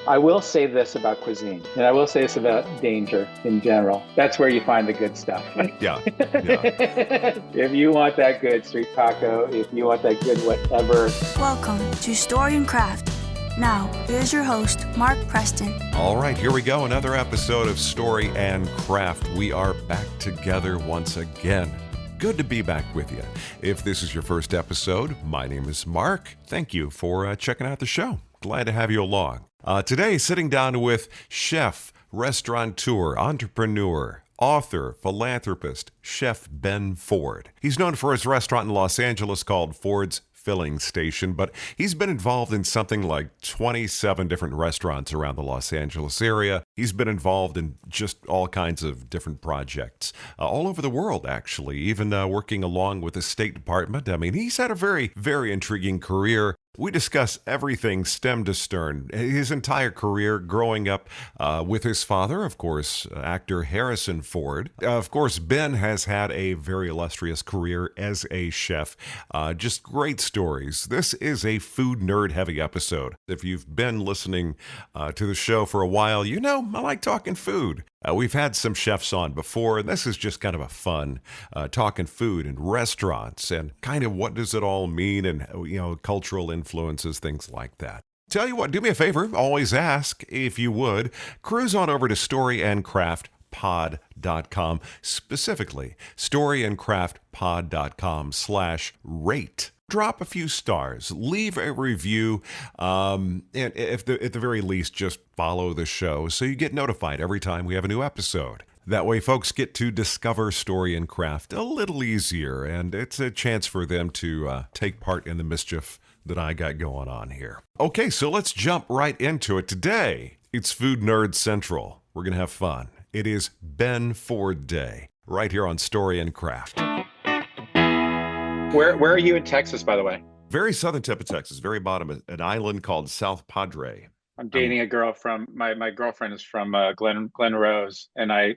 I will say this about cuisine, and I will say this about danger in general. That's where you find the good stuff. Yeah, yeah. If you want that good street taco, if you want that good whatever. Welcome to Story and Craft. Now, here's your host, Mark Preston. All right, here we go. Another episode of Story and Craft. We are back together once again. Good to be back with you. If this is your first episode, my name is Mark. Thank you for checking out the show. Glad to have you along. Today, sitting down with chef, restaurateur, entrepreneur, author, philanthropist, Chef Ben Ford. He's known for his restaurant in Los Angeles called Ford's Filling Station, but he's been involved in something like 27 different restaurants around the Los Angeles area. He's been involved in just all kinds of different projects all over the world, actually, even working along with the State Department. I mean, he's had a very, very intriguing career. We discuss everything stem to stern, his entire career growing up with his father, of course, actor Harrison Ford. Of course, Ben has had a very illustrious career as a chef. Just great stories. This is a food nerd heavy episode. If you've been listening to the show for a while, you know I like talking food. We've had some chefs on before, and this is just kind of a fun talking food and restaurants and kind of what does it all mean and, cultural influences, things like that. Tell you what, do me a favor, always ask if you would, cruise on over to storyandcraftpod.com, specifically storyandcraftpod.com/rate. Drop a few stars, leave a review, and at the very least, just follow the show so you get notified every time we have a new episode. That way, folks get to discover Story and Craft a little easier, and it's a chance for them to take part in the mischief that I got going on here. Okay, so let's jump right into it. Today, it's Food Nerd Central. We're going to have fun. It is Ben Ford Day, right here on Story and Craft. Where are you in Texas, by the way? Very southern tip of Texas, very bottom, an island called South Padre. I'm dating a girl from my girlfriend is from Glen Rose, and I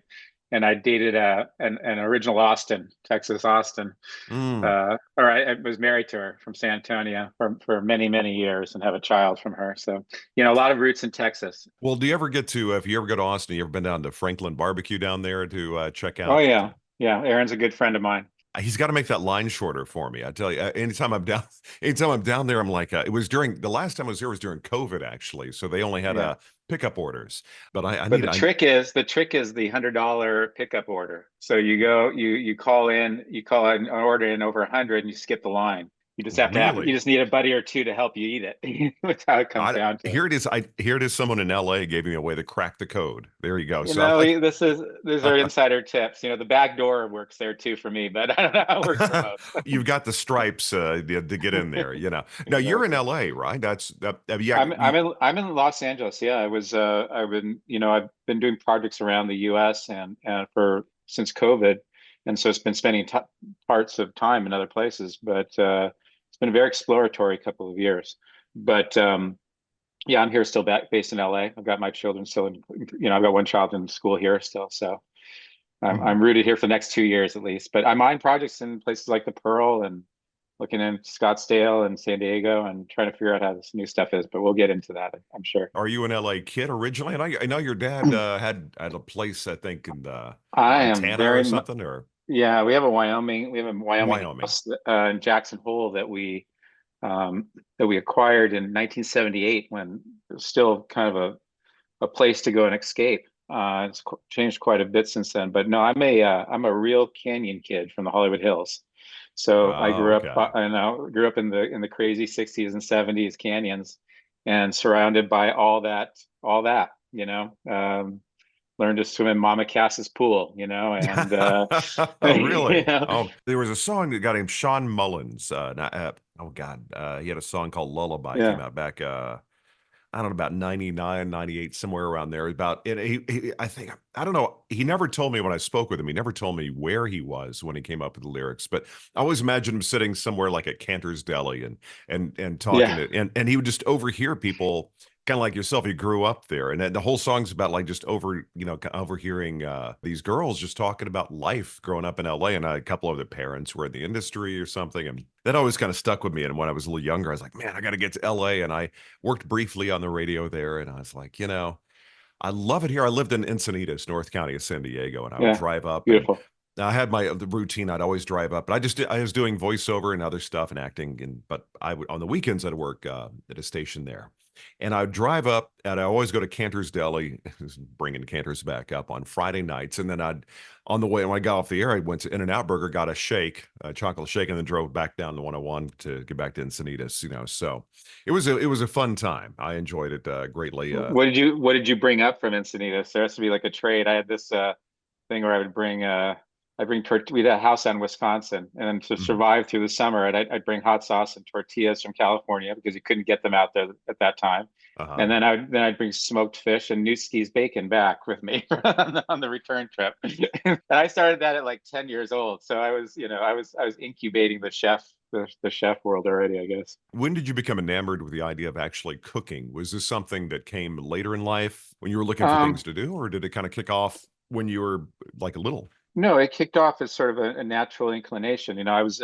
dated an original Austin, Texas Austin. Or I was married to her from San Antonio for many years and have a child from her. So a lot of roots in Texas. Well, do you ever get to if you ever go to Austin, you ever been down to Franklin Barbecue down there to check out? Oh yeah, Aaron's a good friend of mine. He's got to make that line shorter for me. I tell you, anytime I'm down there, I'm like, it was during the last time I was here was during COVID, actually. So they only had pickup orders. But the trick is the $100 pickup order. So you call in an order in over 100 and you skip the line. You just have to you just need a buddy or two to help you eat it. That's how it comes down to. Here it is. Here it is. Someone in LA gave me a way to crack the code. There you go. These are insider tips. The back door works there too for me, but I don't know how it works for most. You've got the stripes to get in there. Now you're in LA, right? I'm in Los Angeles. Yeah, I've been doing projects around the U.S. and since COVID, and so it's been spending parts of time in other places, but. It's been a very exploratory couple of years, but I'm here still based in LA. I've got my children still I've got one child in school here still. So I'm rooted here for the next 2 years at least, but I'm on projects in places like the Pearl and looking in Scottsdale and San Diego and trying to figure out how this new stuff is, but we'll get into that, I'm sure. Are you an LA kid originally? And I know your dad had a place, I think, in I Montana am very or something, or yeah, we have a Wyoming house in Jackson Hole that we acquired in 1978 when it was still kind of a place to go and escape. It's changed quite a bit since then, but no, I'm a real canyon kid from the Hollywood Hills. So I grew up in the crazy 60s and 70s canyons and surrounded by all that. Learned to swim in Mama Cass's pool, and oh, really? Oh, there was a song that got him Sean Mullins. He had a song called Lullaby, came out back I don't know, about 99, 98, somewhere around there. I don't know. He never told me when I spoke with him. He never told me where he was when he came up with the lyrics, but I always imagine him sitting somewhere like at Cantor's Deli and talking and he would just overhear people kind of like yourself, you grew up there, and then the whole song's about like just overhearing these girls just talking about life growing up in LA, and a couple of the parents were in the industry or something, and that always kind of stuck with me. And when I was a little younger, I was like, man, I got to get to LA, and I worked briefly on the radio there, and I was like, I love it here. I lived in Encinitas, North County of San Diego, and I would Yeah, drive up, and beautiful. I had the routine. I'd always drive up, but I was doing voiceover and other stuff and acting, but I would on the weekends I'd work at a station there, and I'd drive up, and I always go to Cantor's Deli, bringing Cantor's back up on Friday nights, and then on the way when I got off the air, I went to In-N-Out Burger, got a chocolate shake, and then drove back down the 101 to get back to Encinitas. So it was a fun time. I enjoyed it greatly. What did you bring up from Encinitas? There has to be like a trade. I had this thing where we had a house out in Wisconsin, and then to Mhm. survive through the summer, I'd bring hot sauce and tortillas from California because you couldn't get them out there at that time. Uh-huh. And then I'd bring smoked fish and Newski's bacon back with me on the return trip. And I started that at like 10 years old. So I was incubating the chef world already, I guess. When did you become enamored with the idea of actually cooking? Was this something that came later in life when you were looking for things Um, to do, or did it kind of kick off when you were like a little? No, it kicked off as sort of a natural inclination. I was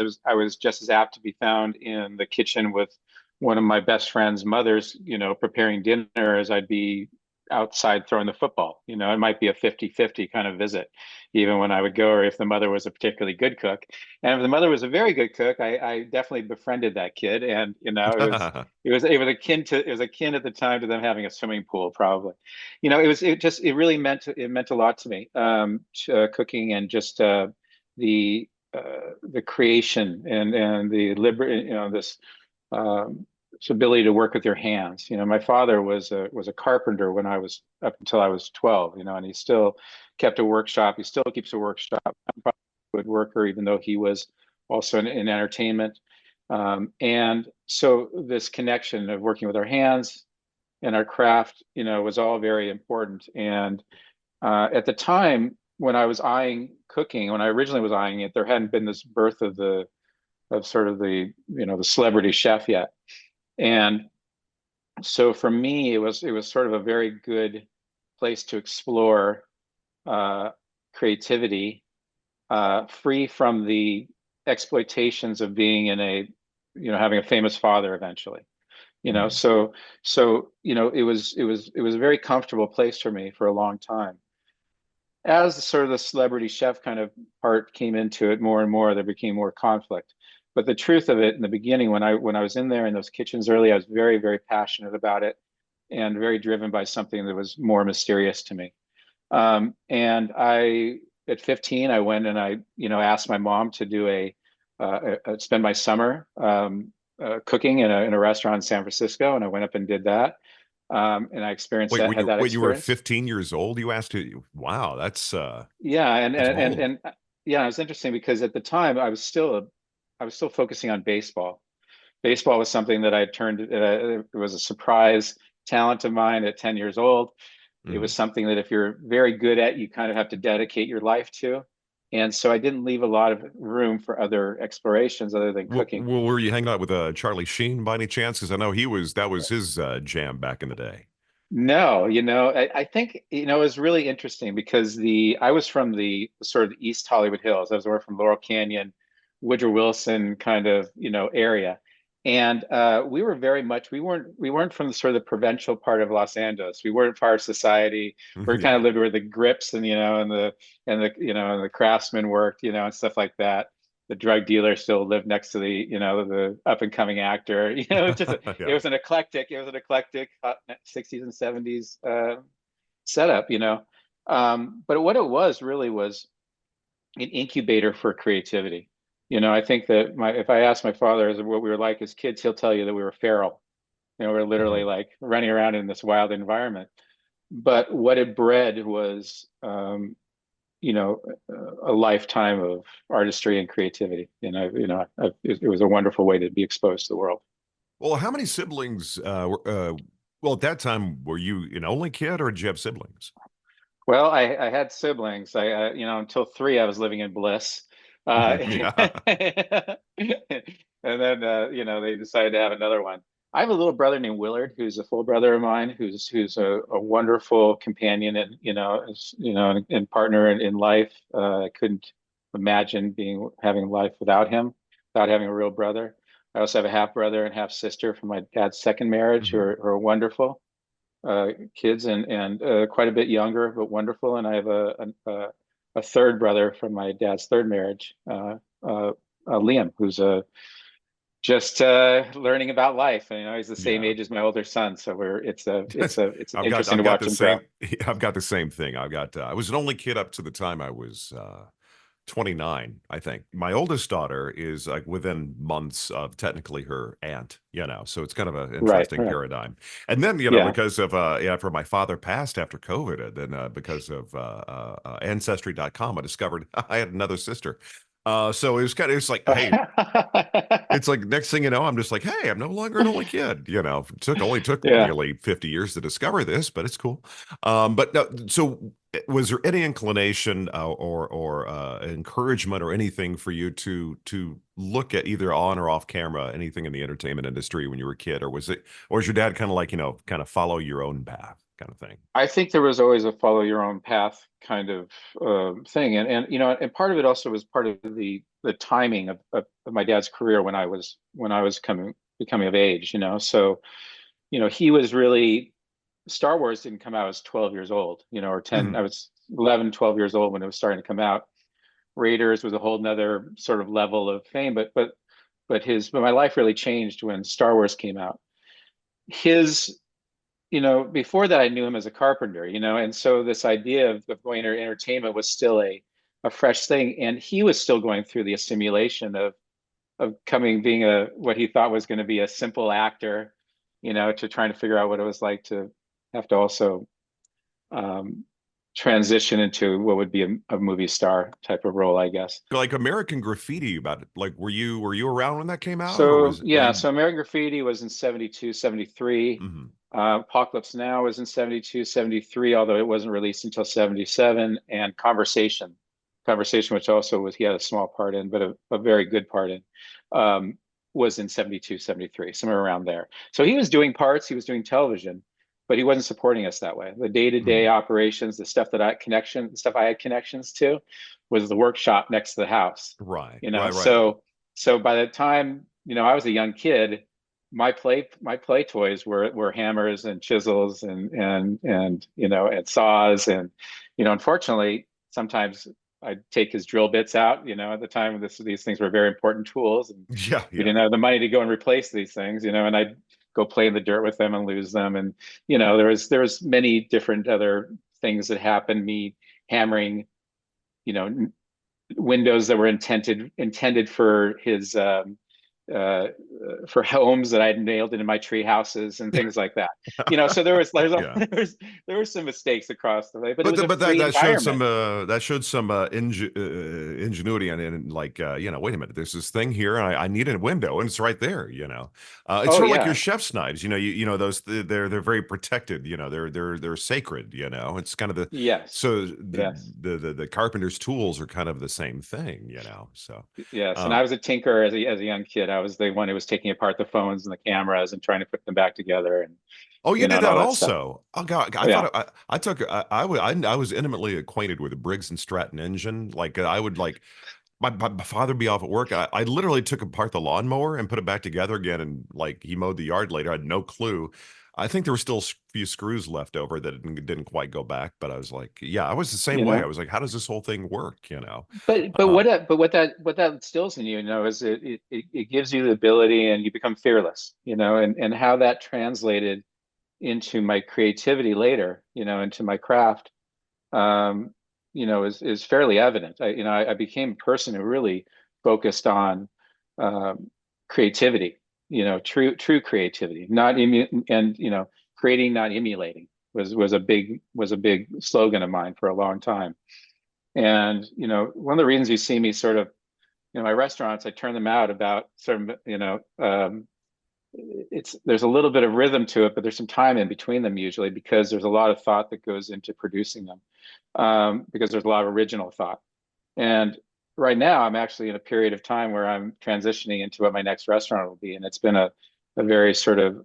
just as apt to be found in the kitchen with one of my best friend's mothers, preparing dinner as I'd be outside throwing the football. It might be a 50-50 kind of visit, even when I would go, or if the mother was a particularly good cook. And if the mother was a very good cook, I definitely befriended that kid. And it was akin at the time to them having a swimming pool, probably. It really meant a lot to me, cooking and just the creation and the this ability to work with your hands. My father was a carpenter when I was up until I was 12. And he still kept a workshop. He still keeps a workshop. I'm probably a good worker, even though he was also in entertainment. And so this connection of working with our hands and our craft, was all very important. And at the time when I was eyeing cooking, when I originally was eyeing it, there hadn't been this birth of sort of the celebrity chef yet. And so for me, it was sort of a very good place to explore uh, creativity, free from the exploitations of being having a famous father eventually. you know Mhm. so it was a very comfortable place for me for a long time. As the sort of the celebrity chef kind of part came into it more and more, there became more conflict. But the truth of it, in the beginning, when I was in there in those kitchens early, I was very, very passionate about it and very driven by something that was more mysterious to me. And at 15, I went and I asked my mom to do spend my summer cooking in a restaurant in San Francisco, and I went up and did that. And I experienced Wait, that, had that when you were experience. 15 years old, you asked it. Wow, Yeah, and that's and and, bold. and yeah, it was interesting because at the time I was still focusing on baseball. Baseball was something that I turned. It was a surprise talent of mine at 10 years old. It was Mhm. something that if you're very good at, you kind of have to dedicate your life to. And so I didn't leave a lot of room for other explorations other than cooking. Were you hanging out with Charlie Sheen by any chance? Because I know that was his jam back in the day. No, I think, it was really interesting because I was from the sort of the East Hollywood Hills. I was more from Laurel Canyon, Woodrow Wilson kind of, area. And we weren't from the sort of the provincial part of Los Angeles. We weren't part of society. We kind of Yeah. lived where the grips and the craftsmen worked, and stuff like that. The drug dealer still lived next to the up and coming actor. It Yeah. was an eclectic 60s and 70s setup. But what it was really was an incubator for creativity. I think that if I ask my father what we were like as kids, he'll tell you that we were feral. We're literally Mhm. like running around in this wild environment. But what it bred was, you know, a lifetime of artistry and creativity. It was a wonderful way to be exposed to the world. Well, how many siblings well, at that time, were you an only kid or did you have siblings? Well, I had siblings. Until three, I was living in bliss. Mhm. Yeah. And then, they decided to have another one. I have a little brother named Willard, who's a full brother of mine, who's a wonderful companion and and partner in life. I couldn't imagine having life without him, without having a real brother. I also have a half brother and half sister from my dad's second marriage, who are wonderful kids and quite a bit younger, but wonderful. And I have a third brother from my dad's third marriage, Liam, who's just learning about life. And, he's the same Yeah. age as my older son, so it's interesting I've to got watch the him grow. same I've got the same thing. I was an only kid up to the time I was 29, I think. My oldest daughter is like within months of technically her aunt, so it's kind of an Right, interesting right. paradigm. And then, Yeah. because of after my father passed after COVID, and then because of ancestry.com, I discovered I had another sister. So it's like, hey, it's like next thing you know, I'm just like, hey, I'm no longer an only kid. It only took Yeah. nearly 50 years to discover this, but it's cool. But no, so was there any inclination or encouragement or anything for you to look at either on or off camera anything in the entertainment industry when you were a kid, or was your dad kind of like kind of follow your own path kind of thing? I think there was always a follow your own path kind of thing, and part of it also was part of the timing of my dad's career when I was becoming of age. So he was really Star Wars didn't come out. I was 12 years old, or 10. I Mhm. was 11, 12 years old when it was starting to come out. Raiders was a whole nother sort of level of fame, but my life really changed when Star Wars came out. His Before that, I knew him as a carpenter, and so this idea of going to entertainment was still a fresh thing. And he was still going through the assimilation of being what he thought was going to be a simple actor, to trying to figure out what it was like to have to also um, transition into what would be a movie star type of role, I guess. Like American Graffiti about it. Like, were you around when that came out, or So were yeah, you? so American Graffiti was in 72, 73. Mhm. Apocalypse Now was in 72, 73, although it wasn't released until 77. And Conversation, which also he had a small part in, but a very good part in, was in 72, 73, somewhere around there. So he was doing parts, he was doing television, but he wasn't supporting us that way. The day-to-day Mhm. operations, the stuff I had connections to was the workshop next to the house. Right, You know, right, right. so by the time, I was a young kid, my play toys were hammers and chisels and saws and unfortunately sometimes I'd take his drill bits out. At the time these things were very important tools, and Yeah, we yeah. didn't have the money to go and replace these things. And I'd go play in the dirt with them and lose them. And there was many different other things that happened. Me hammering, you know windows that were intended uh, for homes that I had nailed into my tree houses and things like that. So Yeah. there were some mistakes across the way, but it But was a but that free environment. that showed some ingenuity and like wait a minute, there's this thing here and I need a window and it's right there. It's Oh sort of like your yeah, chef's knives. Those they're very protected. They're sacred. It's kind of yes, so yes. the carpenter's tools are kind of the same thing. So Yes, and uh, I was a tinker as a young kid. I was the one who was taking apart the phones and the cameras and trying to put them back together, and Oh, you did and that all that stuff. also. Oh God, I Oh yeah. thought I took I was intimately acquainted with the Briggs and Stratton engine. Like I would like my father would be off at work. I literally took apart the lawnmower and put it back together again, and like he mowed the yard later. I had no clue. I think there were still a few screws left over that didn't quite go back, but I was like, yeah, I was the same you way. I know was like, how does this whole thing work? but Uh, what that instills in you, is it gives you the ability, and you become fearless, and how that translated into my creativity later, into my craft, um, is fairly evident. I became a person who really focused on um, creativity, true creativity, not and creating, not emulating, was a big slogan of mine for a long time. And one of the reasons you see me sort of, my restaurants, I turn them out about sort of, there's a little bit of rhythm to it, but there's some time in between them usually, because there's a lot of thought that goes into producing them, because there's a lot of original thought. And right now, I'm actually in a period of time where I'm transitioning into what my next restaurant will be, and it's been a very sort of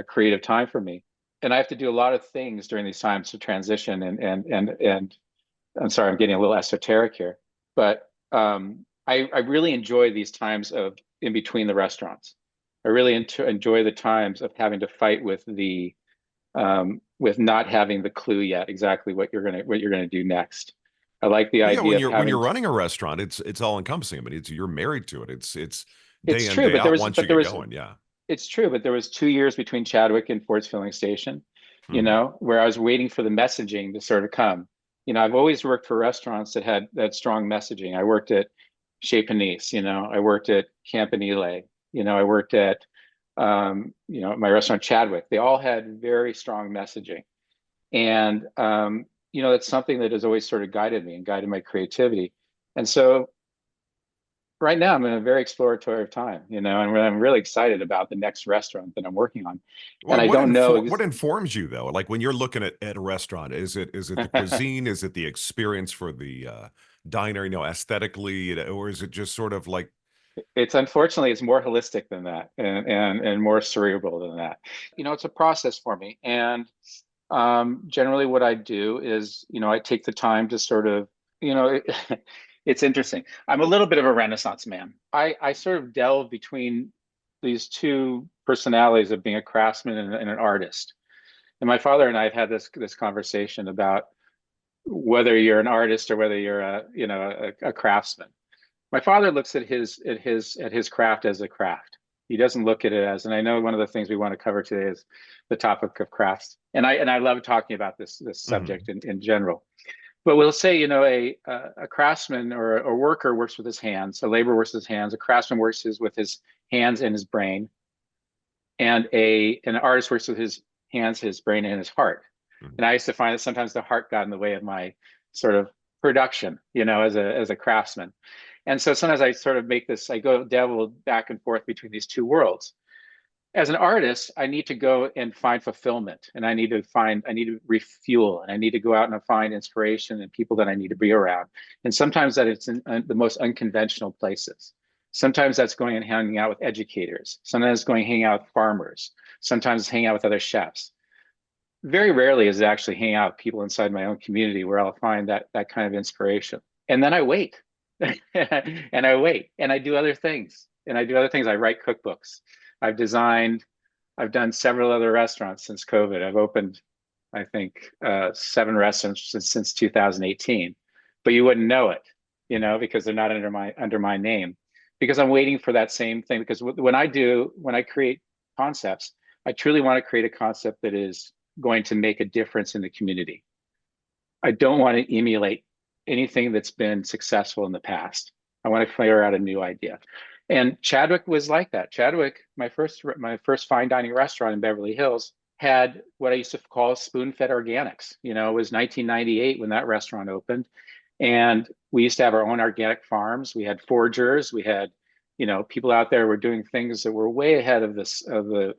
creative time for me. And I have to do a lot of things during these times to transition. And I'm sorry, I'm getting a little esoteric here, but I really enjoy these times of in between the restaurants. I really enjoy the times of having to fight with not having the clue yet exactly what you're gonna do next. I like the Well, yeah, idea of when you're having. running a restaurant, it's all encompassing. I mean, it's you're married to it. It's day It's in, true, day but there out was once you but there get was going. Yeah. it's true, but there was 2 years between Chadwick and Ford's Filling Station, Hmm. where I was waiting for the messaging to sort of come. I've always worked for restaurants that had that strong messaging. I worked at Chez Panisse, I worked at Campanile, I worked at my restaurant Chadwick. They all had very strong messaging. And that's something that has always sort of guided me and guided my creativity. And so right now I'm in a very exploratory time, and I'm really excited about the next restaurant that I'm working on. And I don't know. What informs you though? Like when you're looking at a restaurant, is it the cuisine? Is it the experience for the diner? Aesthetically, or is it just sort of like It's unfortunately it's more holistic than that, and more cerebral than that. It's a process for me. And generally what I do is, I take the time to sort of, it's interesting. I'm a little bit of a Renaissance man. I sort of delve between these two personalities of being a craftsman and an artist. And my father and I have had this conversation about whether you're an artist or whether you're a craftsman. My father looks at his craft as a craft. He doesn't look at it as, and I know one of the things we want to cover today is the topic of crafts. And I love talking about this subject mhm, in general. But we'll say, a craftsman or a worker works with his hands, a laborer works with his hands, a craftsman works with his hands and his brain, and an artist works with his hands, his brain, and his heart. mhm. And I used to find that sometimes the heart got in the way of my sort of production, as a craftsman. And so sometimes I sort of I go devil back and forth between these two worlds. As an artist, I need to go and find fulfillment, and I need to refuel, and I need to go out and find inspiration and people that I need to be around. And sometimes that it's in the most unconventional places. Sometimes that's going and hanging out with educators. Sometimes it's going hanging out with farmers. Sometimes it's hanging out with other chefs. Very rarely is it actually hanging out with people inside my own community where I'll find that kind of inspiration. And then I wait. And I wait and I do other things. And I do other things. I write cookbooks. I've designed, I've done several other restaurants since COVID. I've opened, I think, 7 restaurants since 2018. But you wouldn't know it, because they're not under my name. Because I'm waiting for that same thing. Because when I create concepts, I truly want to create a concept that is going to make a difference in the community. I don't want to emulate anything that's been successful in the past. I want to figure out a new idea. And Chadwick was like that. Chadwick, my first fine dining restaurant in Beverly Hills, had what I used to call spoon-fed organics. It was 1998 when that restaurant opened, and we used to have our own organic farms. We had foragers. We had, people out there were doing things that were way ahead of the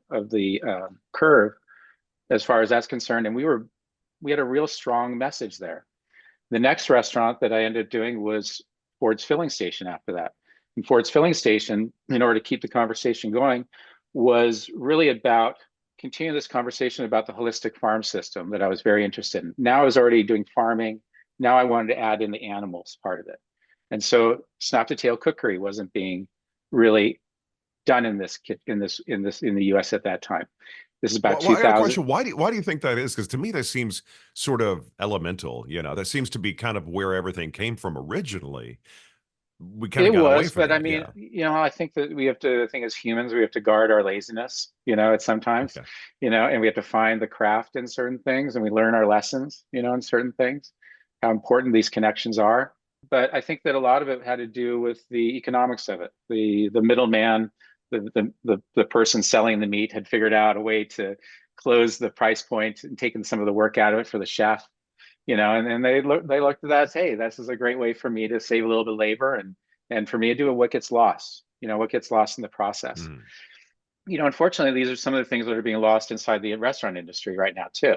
curve as far as that's concerned. And we had a real strong message there. The next restaurant that I ended up doing was Ford's Filling Station after that. And Ford's Filling Station, in order to keep the conversation going, was really about continuing this conversation about the holistic farm system that I was very interested in. Now I was already doing farming. Now I wanted to add in the animals part of it. And so snap to tail cookery wasn't being really done in the US at that time. This is about Well, I got a 2000. question. Why do you think that is? Because to me, that seems sort of elemental. That seems to be kind of where everything came from originally. We kind of It got away was, from but I that. mean, Yeah. I think that I think as humans, we have to guard our laziness, at sometimes, Okay. and we have to find the craft in certain things, and we learn our lessons, in certain things, how important these connections are. But I think that a lot of it had to do with the economics of it. The middleman, the person selling the meat had figured out a way to close the price point and taken some of the work out of it for the chef, and they looked at that as, hey, this is a great way for me to save a little bit of labor and for me to do what gets lost, what gets lost in the process. Mm. Unfortunately, these are some of the things that are being lost inside the restaurant industry right now too.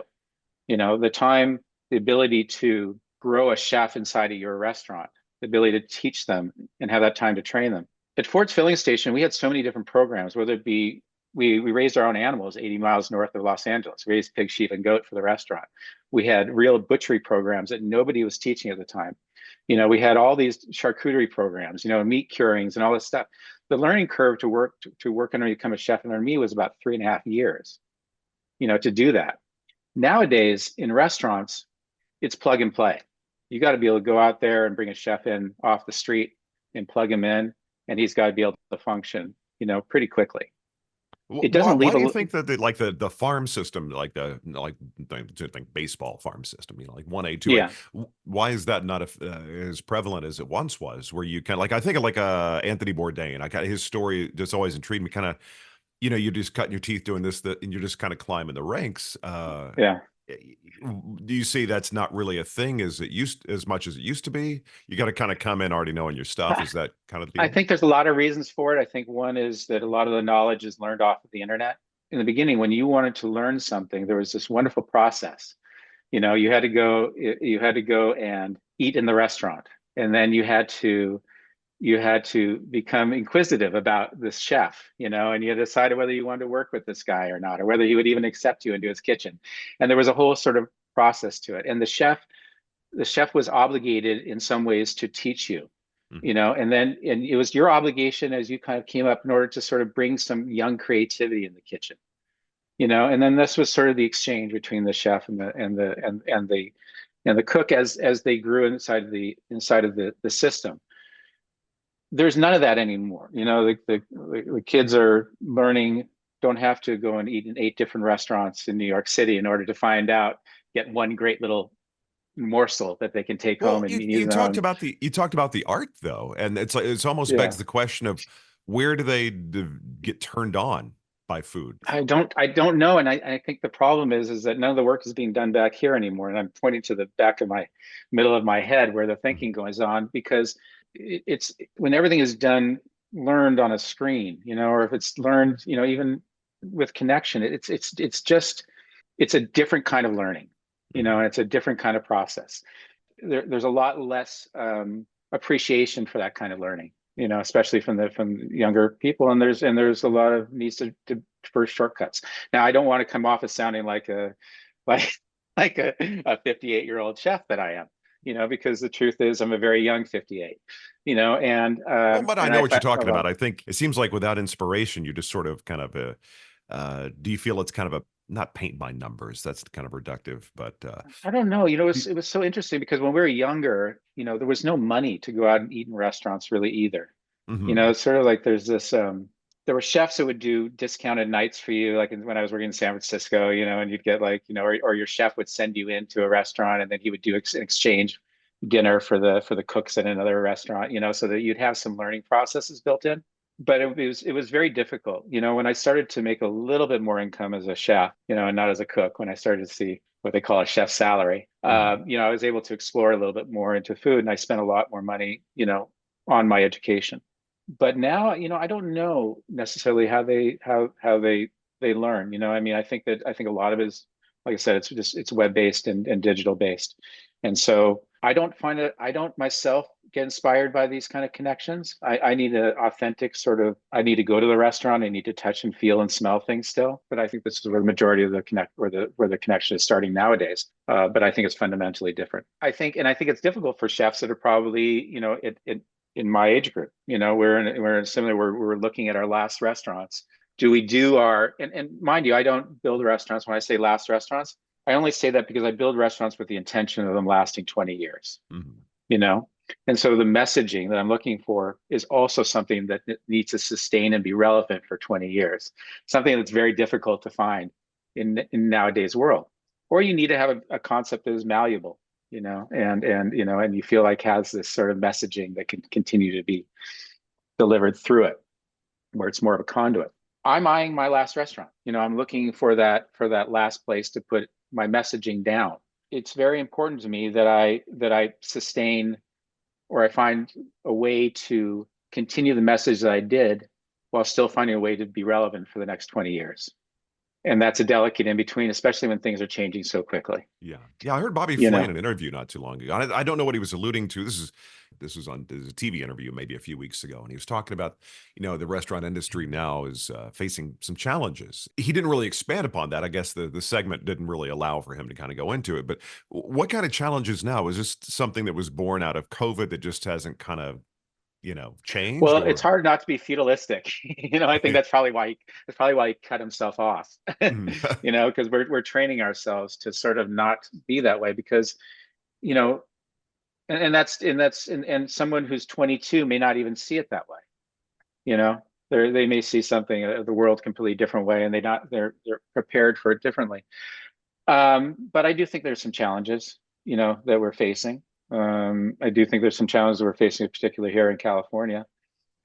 The time, the ability to grow a chef inside of your restaurant, the ability to teach them and have that time to train them. At Ford's Filling Station, we had so many different programs, whether it be we raised our own animals 80 miles north of Los Angeles. We raised pig, sheep, and goat for the restaurant. We had real butchery programs that nobody was teaching at the time. We had all these charcuterie programs, meat curings and all this stuff. The learning curve to work and become a chef under me was about 3.5 years, to do that. Nowadays in restaurants, it's plug and play. You got to be able to go out there and bring a chef in off the street and plug him in, and he's got to be able to function, pretty quickly. It Why, doesn't why leave do you a think that the farm system, like baseball farm system, like 1A, 2A, yeah. why is that not as prevalent as it once was? Where you kind of like, I think of like Anthony Bourdain. His story just always intrigued me. Kind of, you're just cutting your teeth doing this, that, and you're just kind of climbing the ranks. Yeah. Do you see that's not really a thing as much as it used to be? You got to kind of come in already knowing your stuff. Is that kind of the I deal? think there's a lot of reasons for it. I think one is that a lot of the knowledge is learned off of the internet. In the beginning, when you wanted to learn something, there was this wonderful process. You had to go and eat in the restaurant, and then you had to become inquisitive about this chef, and you decided whether you wanted to work with this guy or not, or whether he would even accept you into his kitchen. And there was a whole sort of process to it. And the chef was obligated in some ways to teach you, and it was your obligation as you kind of came up in order to sort of bring some young creativity in the kitchen, and then this was sort of the exchange between the chef and the cook as they grew inside of the system. There's none of that anymore. The kids are learning, don't have to go and eat in 8 different restaurants in New York City in order to get one great little morsel that they can take home Well, and use you in their talked own. about the art though, and it's almost Yeah. begs the question of where do they get turned on by food? I don't know. And I think the problem is that none of the work is being done back here anymore. And I'm pointing to the back of my middle of my head where the thinking goes on, because it's when everything is done, learned on a screen, or if it's learned, even with connection, it's a different kind of learning, and it's a different kind of process. There's a lot less appreciation for that kind of learning, especially from younger people, and there's a lot of needs for shortcuts. Now, I don't want to come off as sounding like a like like a 58-year-old chef that I am, because the truth is I'm a very young 58, and Well, but I and know I what you're find a talking lot. about. I think it seems like without inspiration, you just sort of kind of do you feel it's kind of a not paint by numbers? That's kind of reductive, but I don't know. you- It was so interesting because when we were younger, there was no money to go out and eat in restaurants really either. mhm. It's sort of like there's this there were chefs that would do discounted nights for you, like when I was working in San Francisco, and you'd get like, or your chef would send you into a restaurant and then he would do an exchange dinner for the cooks at another restaurant, so that you'd have some learning processes built in. But it was very difficult, when I started to make a little bit more income as a chef, and not as a cook, when I started to see what they call a chef salary, Mhm. I was able to explore a little bit more into food, and I spent a lot more money, on my education. But now, I don't know necessarily how they learn. I mean, I think a lot of it is, like I said, it's web based and digital based. And so I don't myself get inspired by these kind of connections. I need an authentic sort of, I need to go to the restaurant. I need to touch and feel and smell things still. But I think this is where the majority of the where the connection is starting nowadays. But I think it's fundamentally different. I think it's difficult for chefs that are probably, in my age group. We're in similar, we're looking at our last restaurants. Do we do our, and mind you, I don't build restaurants. When I say last restaurants, I only say that because I build restaurants with the intention of them lasting 20 years, Mhm. you know? And so the messaging that I'm looking for is also something that needs to sustain and be relevant for 20 years, something that's very difficult to find in nowadays world. Or you need to have a concept that is malleable, and you feel like has this sort of messaging that can continue to be delivered through it, where it's more of a conduit. I'm eyeing my last restaurant. I'm looking for that last place to put my messaging down. It's very important to me that I sustain, or I find a way to continue the message that I did while still finding a way to be relevant for the next 20 years. And that's a delicate in between, especially when things are changing so quickly. Yeah. Yeah. I heard Bobby You Flay in know, an interview not too long ago. I don't know what he was alluding to. This was a TV interview maybe a few weeks ago, and he was talking about, the restaurant industry now is facing some challenges. He didn't really expand upon that. I guess the segment didn't really allow for him to kind of go into it. But what kind of challenges now? Is this something that was born out of COVID that just hasn't kind of, changed well, it's or? hard not to be feudalistic. I think that's probably why he cut himself off. Mm. Because we're training ourselves to sort of not be that way because, you know, and someone who's 22 may not even see it that way. You know, they may see something the world completely different way, and they're prepared for it differently. But I do think there's some challenges, that we're facing. I do think there's some challenges we're facing, particularly here in California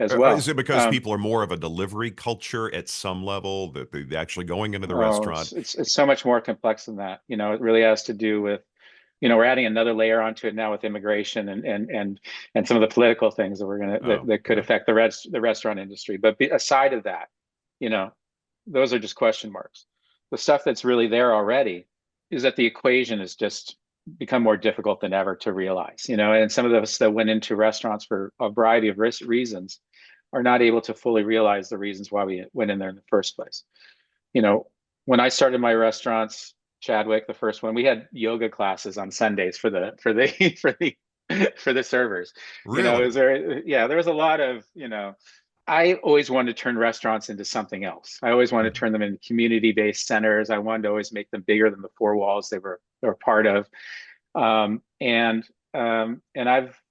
as Is well. it because people are more of a delivery culture at some level that they're actually going into the Oh, restaurant? it's so much more complex than that. It really has to do with, we're adding another layer onto it now with immigration and some of the political things that Oh, that could yeah. affect the restaurant industry. But aside of that, you know, those are just question marks. The stuff that's really there already is that the equation has just become more difficult than ever to realize. And some of us that went into restaurants for a variety of reasons are not able to fully realize the reasons why we went in there in the first place. you know, when I started my restaurants, Chadwick, the first one, we had yoga classes on Sundays for the servers. Really? There was a lot of, I always wanted to turn restaurants into something else. I always wanted to Mhm. turn them into community-based centers. I wanted to always make them bigger than the four walls they were part of. And I've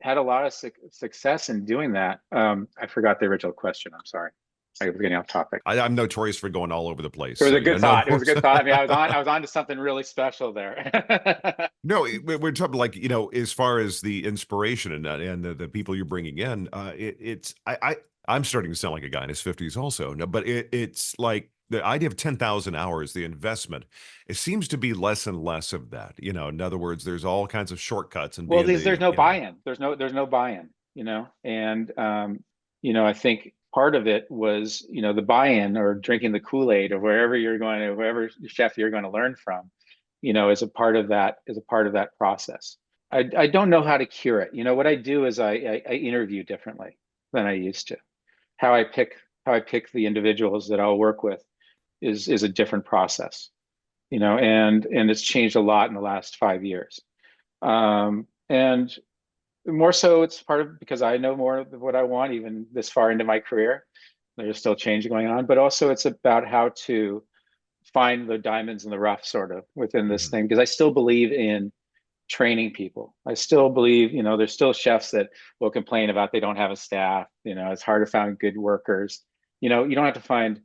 had a lot of success in doing that. I forgot the original question. I'm sorry. I was getting off topic. I'm notorious for going all over the place. It was So a good no, thought. It was a good thought. I mean, I was on to something really special there. no, we're talking like, as far as the inspiration and the people you're bringing in, it's I'm starting to sound like a guy in his 50s also. No, but it's like the idea of 10,000 hours, the investment, it seems to be less and less of that. In other words, there's all kinds of shortcuts and Well, being there's no buy-in. There's no buy-in, and I think part of it was, the buy-in or drinking the Kool-Aid or wherever you're going to, wherever chef you're going to learn from, is a part of that process. I don't know how to cure it. What I do is I interview differently than I used to. How I pick the individuals that I'll work with is a different process, and it's changed a lot in the last 5 years. And more so, it's part of because I know more of what I want, even this far into my career. There's still change going on, but also it's about how to find the diamonds in the rough, sort of within this Mhm. thing, because I still believe in training people. I still believe, there's still chefs that will complain about they don't have a staff. It's hard to find good workers. You don't have to find,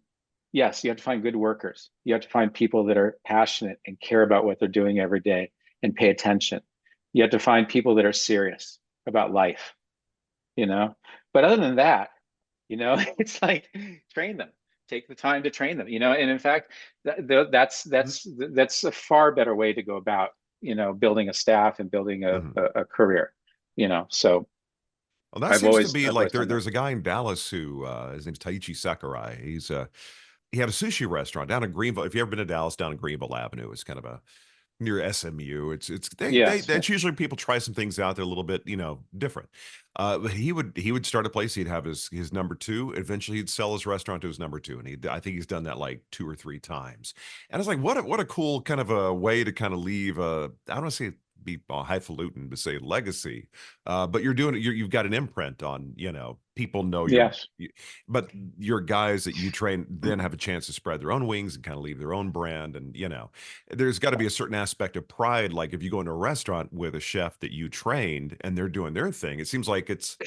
yes, you have to find good workers. You have to find people that are passionate and care about what they're doing every day and pay attention. You have to find people that are serious about life, you know. But other than that, it's like train them. Take the time to train them, And in fact, that's a far better way to go about, building a staff and building a, Mhm. a, a career, So Well, that I've seems to always be I've like always done that. there's a guy in Dallas who his name's Taichi Sakurai. He had a sushi restaurant down in Greenville. If you ever been to Dallas, down in Greenville Avenue, it's kind of a near SMU. It's Yes, yeah. that's usually people try some things out. They're a little bit, different. But he would start a place. He'd have his number two. Eventually, he'd sell his restaurant to his number two, and I think he's done that like two or three times. And it's like what a cool kind of a way to kind of leave. I don't want to say be highfalutin, but say legacy. But you've got an imprint on, people know Yes. but your guys that you train then have a chance to spread their own wings and kind of leave their own brand. And, there's got to be a certain aspect of pride. Like if you go into a restaurant with a chef that you trained and they're doing their thing, it seems like it's.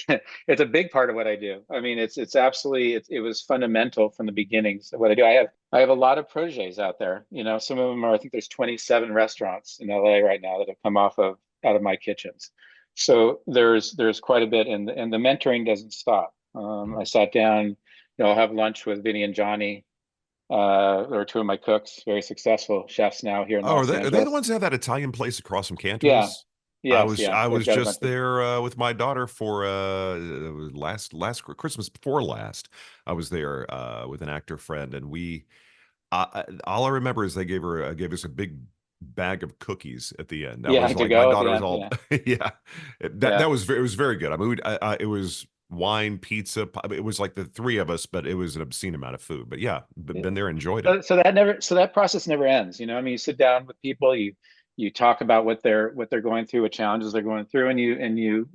It's a big part of what I do. I mean, it's absolutely it was fundamental from the beginnings of what I do. I have a lot of proteges out there. Some of them are, I think there's 27 restaurants in LA right now that have come out of my kitchens. So there's quite a bit, and the mentoring doesn't stop. I sat down, I'll have lunch with Vinny and Johnny. They're two of my cooks, very successful chefs now here in Oh, Los are they the Angeles. ones that have that Italian place across from Yeah, Cantor's? I yes, was yeah. I They've was got a bunch just of. there with my daughter for last Christmas before last. I was there with an actor friend, and All I remember is they gave us a big bag of cookies at the end. That Yeah, was to like my go at daughter the was end. all Yeah, yeah. yeah. It was very good. I mean, it was wine, pizza. It was like the three of us, but it was an obscene amount of food. But yeah, been there, enjoyed it. So that process never ends. I mean, you sit down with people, you talk about what they're going through, what challenges they're going through, and you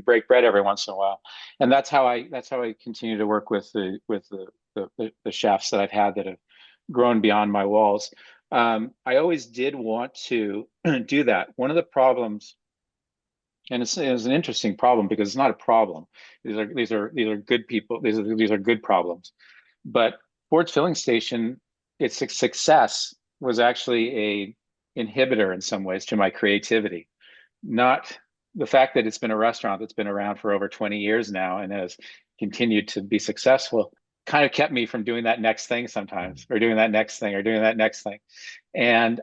break bread every once in a while. And that's how I continue to work with the chefs that I've had that have grown beyond my walls. I always did want to do that. One of the problems, and it's an interesting problem because it's not a problem. These are good people. These are good problems. But Ford's filling station, its success was actually a inhibitor in some ways to my creativity. Not the fact that it's been a restaurant that's been around for over 20 years now and has continued to be successful kind of kept me from doing that next thing sometimes, or doing that next thing, or doing that next thing. And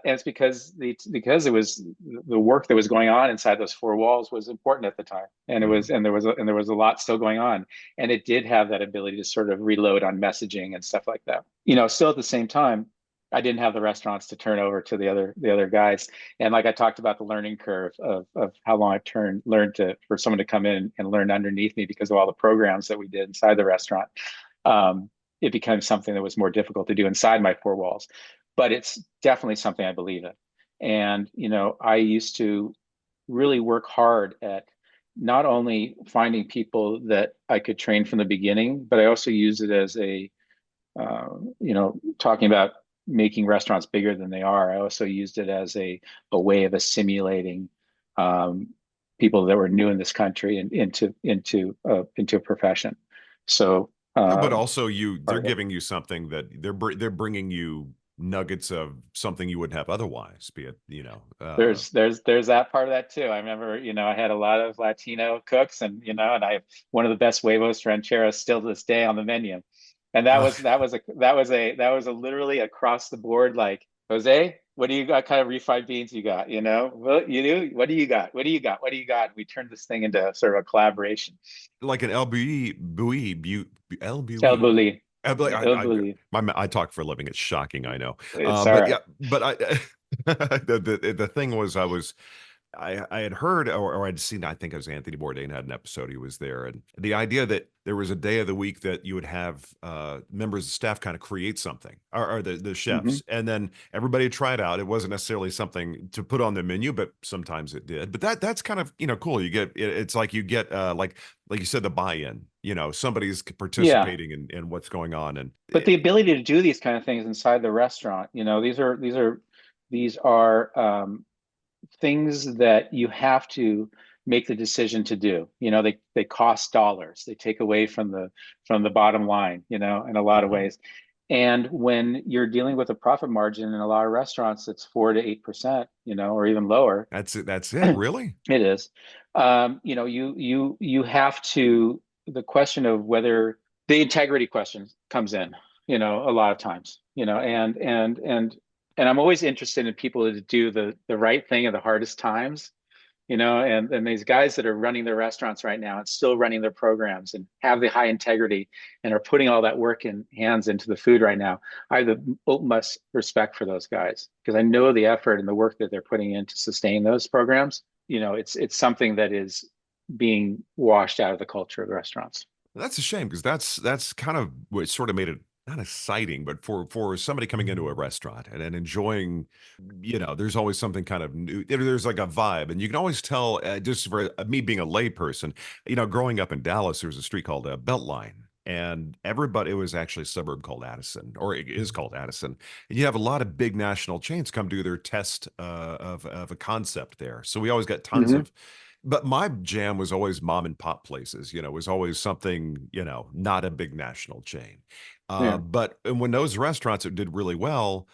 it's because it was the work that was going on inside those four walls was important at the time, and it was Mhm. and there was a lot still going on, and it did have that ability to sort of reload on messaging and stuff like that. Still at the same time, I didn't have the restaurants to turn over to the other guys, and like I talked about the learning curve of how long I've learned to for someone to come in and learn underneath me because of all the programs that we did inside the restaurant. It became something that was more difficult to do inside my four walls, but it's definitely something I believe in. And, I used to really work hard at not only finding people that I could train from the beginning, but I also use it as talking about making restaurants bigger than they are. I also used it as a way of assimilating um, people that were new in this country and into a profession. So Yeah, but uh, also they're part of it. giving you something that they're bringing you nuggets of something you wouldn't have otherwise. Be it, There's that part of that too. I remember, I had a lot of Latino cooks, and I have one of the best huevos rancheros still to this day on the menu. And that was a literally across the board, like, Jose, what do you got? Kind of refried beans you got? Well, you do. What do you got? What do you got? What do you got? We turned this thing into sort of a collaboration. like an El El Bui. bulli, el bulli. I talk for a living. It's shocking, I know. It's all But yeah, right. but I the thing was, I had heard, or I'd seen, I think it was Anthony Bourdain had an episode, he was there. And the idea that there was a day of the week that you would have members of staff kind of create something, or the Hmm. chefs, and then everybody try it out. It wasn't necessarily something to put on the menu, but sometimes it did. But that's kind of, cool. You get, it's like you get, like you said, the buy-in, somebody's Yeah. participating in what's going on. And But the ability to do these kind of things inside the restaurant, these are things that you have to make the decision to do. They cost dollars. They take away from the bottom line, in a lot of Mhm. ways. And when you're dealing with a profit margin in a lot of restaurants, it's 4 to 8%, or even lower. That's it. That's it. Really? It is. You have to, the question of whether the integrity question comes in, a lot of times, and I'm always interested in people to do the right thing at the hardest times, and these guys that are running their restaurants right now and still running their programs and have the high integrity and are putting all that work and hands into the food right now. I have the utmost respect for those guys because I know the effort and the work that they're putting in to sustain those programs. It's something that is being washed out of the culture of the restaurants. That's a shame because that's kind of what sort of made it not exciting, but for somebody coming into a restaurant and enjoying, there's always something kind of new. There's like a vibe, and you can always tell. Just for me being a layperson, growing up in Dallas, there was a street called Beltline. And everybody, it was actually a suburb called Addison, or it is called Addison. And you have a lot of big national chains come do their test of a concept there. So we always got tons Hmm. of, but my jam was always mom and pop places, was always something, not a big national chain. Yeah. But and when those restaurants that did really well,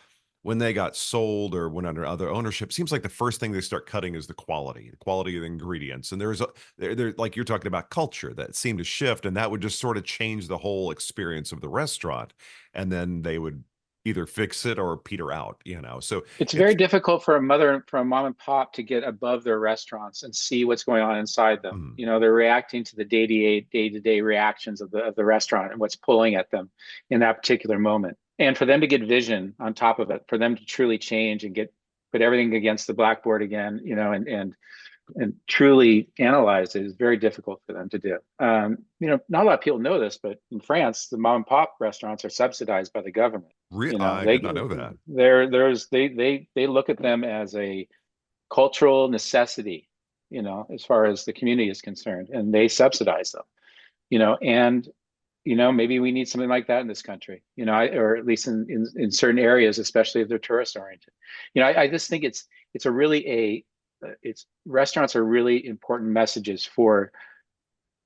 when they got sold or went under other ownership, seems like the first thing they start cutting is the quality of the ingredients. And there, like you're talking about culture that seemed to shift, and that would just sort of change the whole experience of the restaurant. And then they would either fix it or peter out. So It's very it's, difficult for a mom and pop to get above their restaurants and see what's going on inside them. mm, They're reacting to the day-to-day reactions of the restaurant and what's pulling at them in that particular moment. And for them to get vision on top of it, for them to truly change and put everything against the blackboard again, and truly analyze it is very difficult for them to do. Not a lot of people know this, but in France, the mom and pop restaurants are subsidized by the government. I did not know that. They look at them as a cultural necessity, as far as the community is concerned, and they subsidize them. And maybe we need something like that in this country, or at least in certain areas, especially if they're tourist oriented. I just think restaurants are really important messages for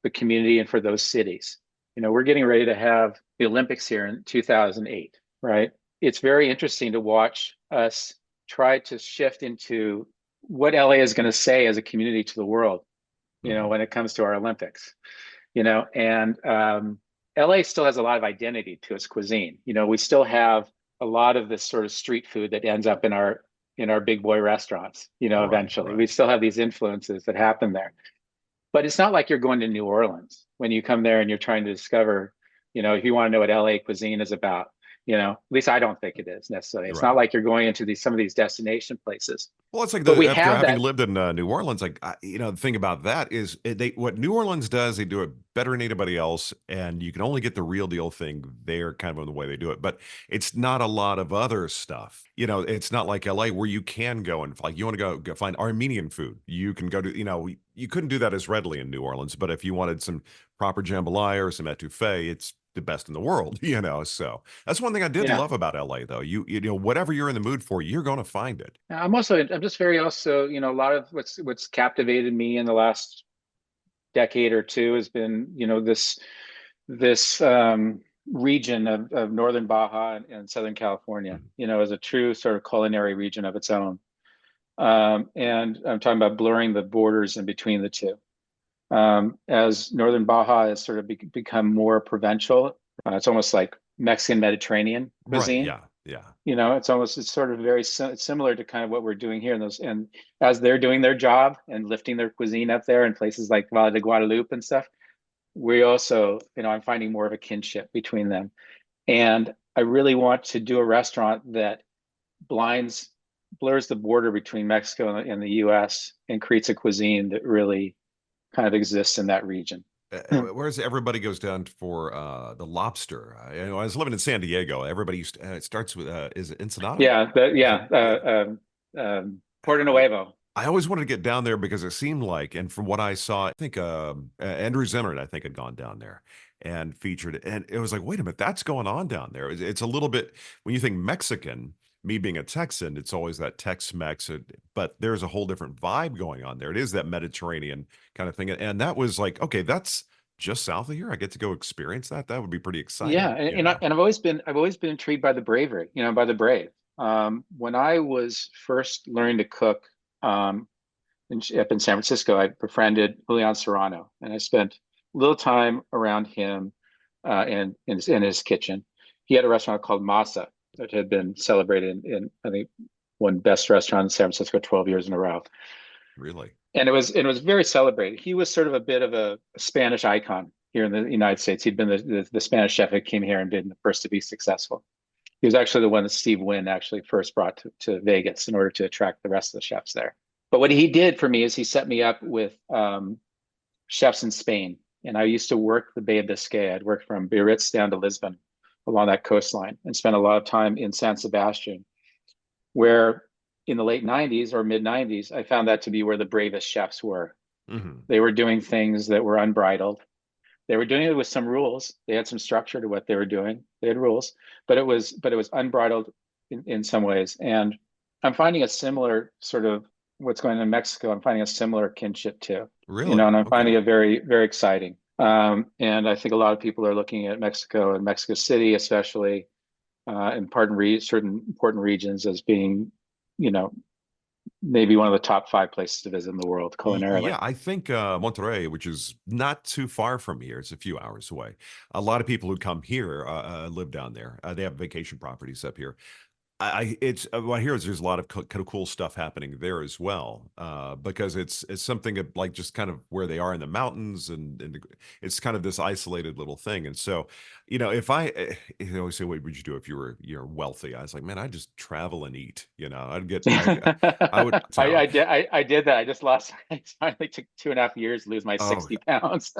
the community and for those cities. We're getting ready to have the Olympics here in 2008, right? It's very interesting to watch us try to shift into what LA is going to say as a community to the world, when it comes to our Olympics, and LA still has a lot of identity to its cuisine. We still have a lot of this sort of street food that ends up in our big boy restaurants, eventually. Right. We still have these influences that happen there. But it's not like you're going to New Orleans when you come there and you're trying to discover, if you want to know what LA cuisine is about, at least I don't think it is necessarily. It's not like you're going into some of these destination places. Well, it's like But we after have having that. lived in New Orleans, the thing about that is what New Orleans does, they do it better than anybody else, and you can only get the real deal thing there, kind of in the way they do it. But it's not a lot of other stuff. It's not like LA where you can go and like you want to go find Armenian food. You can go to, you couldn't do that as readily in New Orleans. But if you wanted some proper jambalaya or some etouffee, it's the best in the world, So that's one thing I did love about LA, though. Whatever you're in the mood for, you're going to find it. I'm just very also, a lot of what's captivated me in the last decade or two has been, this region of Northern Baja and Southern California, as a true sort of culinary region of its own. And I'm talking about blurring the borders in between the two. As Northern Baja has sort of become more provincial, it's almost like Mexican Mediterranean cuisine. Right, yeah. It's sort of very similar to kind of what we're doing here and as they're doing their job and lifting their cuisine up there in places like Valle de Guadalupe and stuff, we also, I'm finding more of a kinship between them. And I really want to do a restaurant that blurs the border between Mexico and the US and creates a cuisine that really kind of exists in that region. Whereas everybody goes down for the lobster. I was living in San Diego. Everybody used to, it starts with is it Ensenada? Porto Nuevo. I always wanted to get down there because it seemed like, and from what I saw, I think Andrew Zimmern, I think, had gone down there and featured it, and it was like, wait a minute, that's going on down there. It's a little bit when you think Mexican. Me being a Texan, it's always that Tex-Mex, but there's a whole different vibe going on there. It is that Mediterranean kind of thing. And that was like, okay, that's just south of here. I get to go experience that. That would be pretty exciting. Yeah. And I've always been intrigued by the bravery, by the brave. When I was first learning to cook up in San Francisco, I befriended Julian Serrano, and I spent a little time around him in his kitchen. He had a restaurant called Masa that had been celebrated in I think one best restaurant in San Francisco 12 years in a row. Really? And it was very celebrated. He was sort of a bit of a Spanish icon here in the United States. He'd been the Spanish chef that came here and been the first to be successful. He was actually the one that Steve Wynn actually first brought to Vegas in order to attract the rest of the chefs there. But what he did for me is he set me up with chefs in Spain. And I used to work the Bay of Biscay. I'd worked from Biarritz down to Lisbon along that coastline and spent a lot of time in San Sebastian, where in the late 90s or mid 90s, I found that to be where the bravest chefs were. Mm-hmm. They were doing things that were unbridled. They were doing it with some rules. They had some structure to what they were doing. They had rules, but it was unbridled in some ways. And I'm finding a similar sort of what's going on in Mexico. I'm finding a similar kinship too. Really? And I'm finding it very, very exciting. And I think a lot of people are looking at Mexico and Mexico City, especially in certain important regions, as being, maybe one of the top 5 places to visit in the world culinarily. Yeah, I think Monterrey, which is not too far from here, it's a few hours away. A lot of people who come here live down there. They have vacation properties up here. it's what I hear is there's a lot of kind of cool stuff happening there as well, because it's something like just kind of where they are in the mountains, and it's kind of this isolated little thing. And so, if you always say, what would you do if you're wealthy? I was like, man, I just travel and eat. I would I tell. did I did that. I just lost. It finally took 2.5 years to lose my Oh, 60 pounds.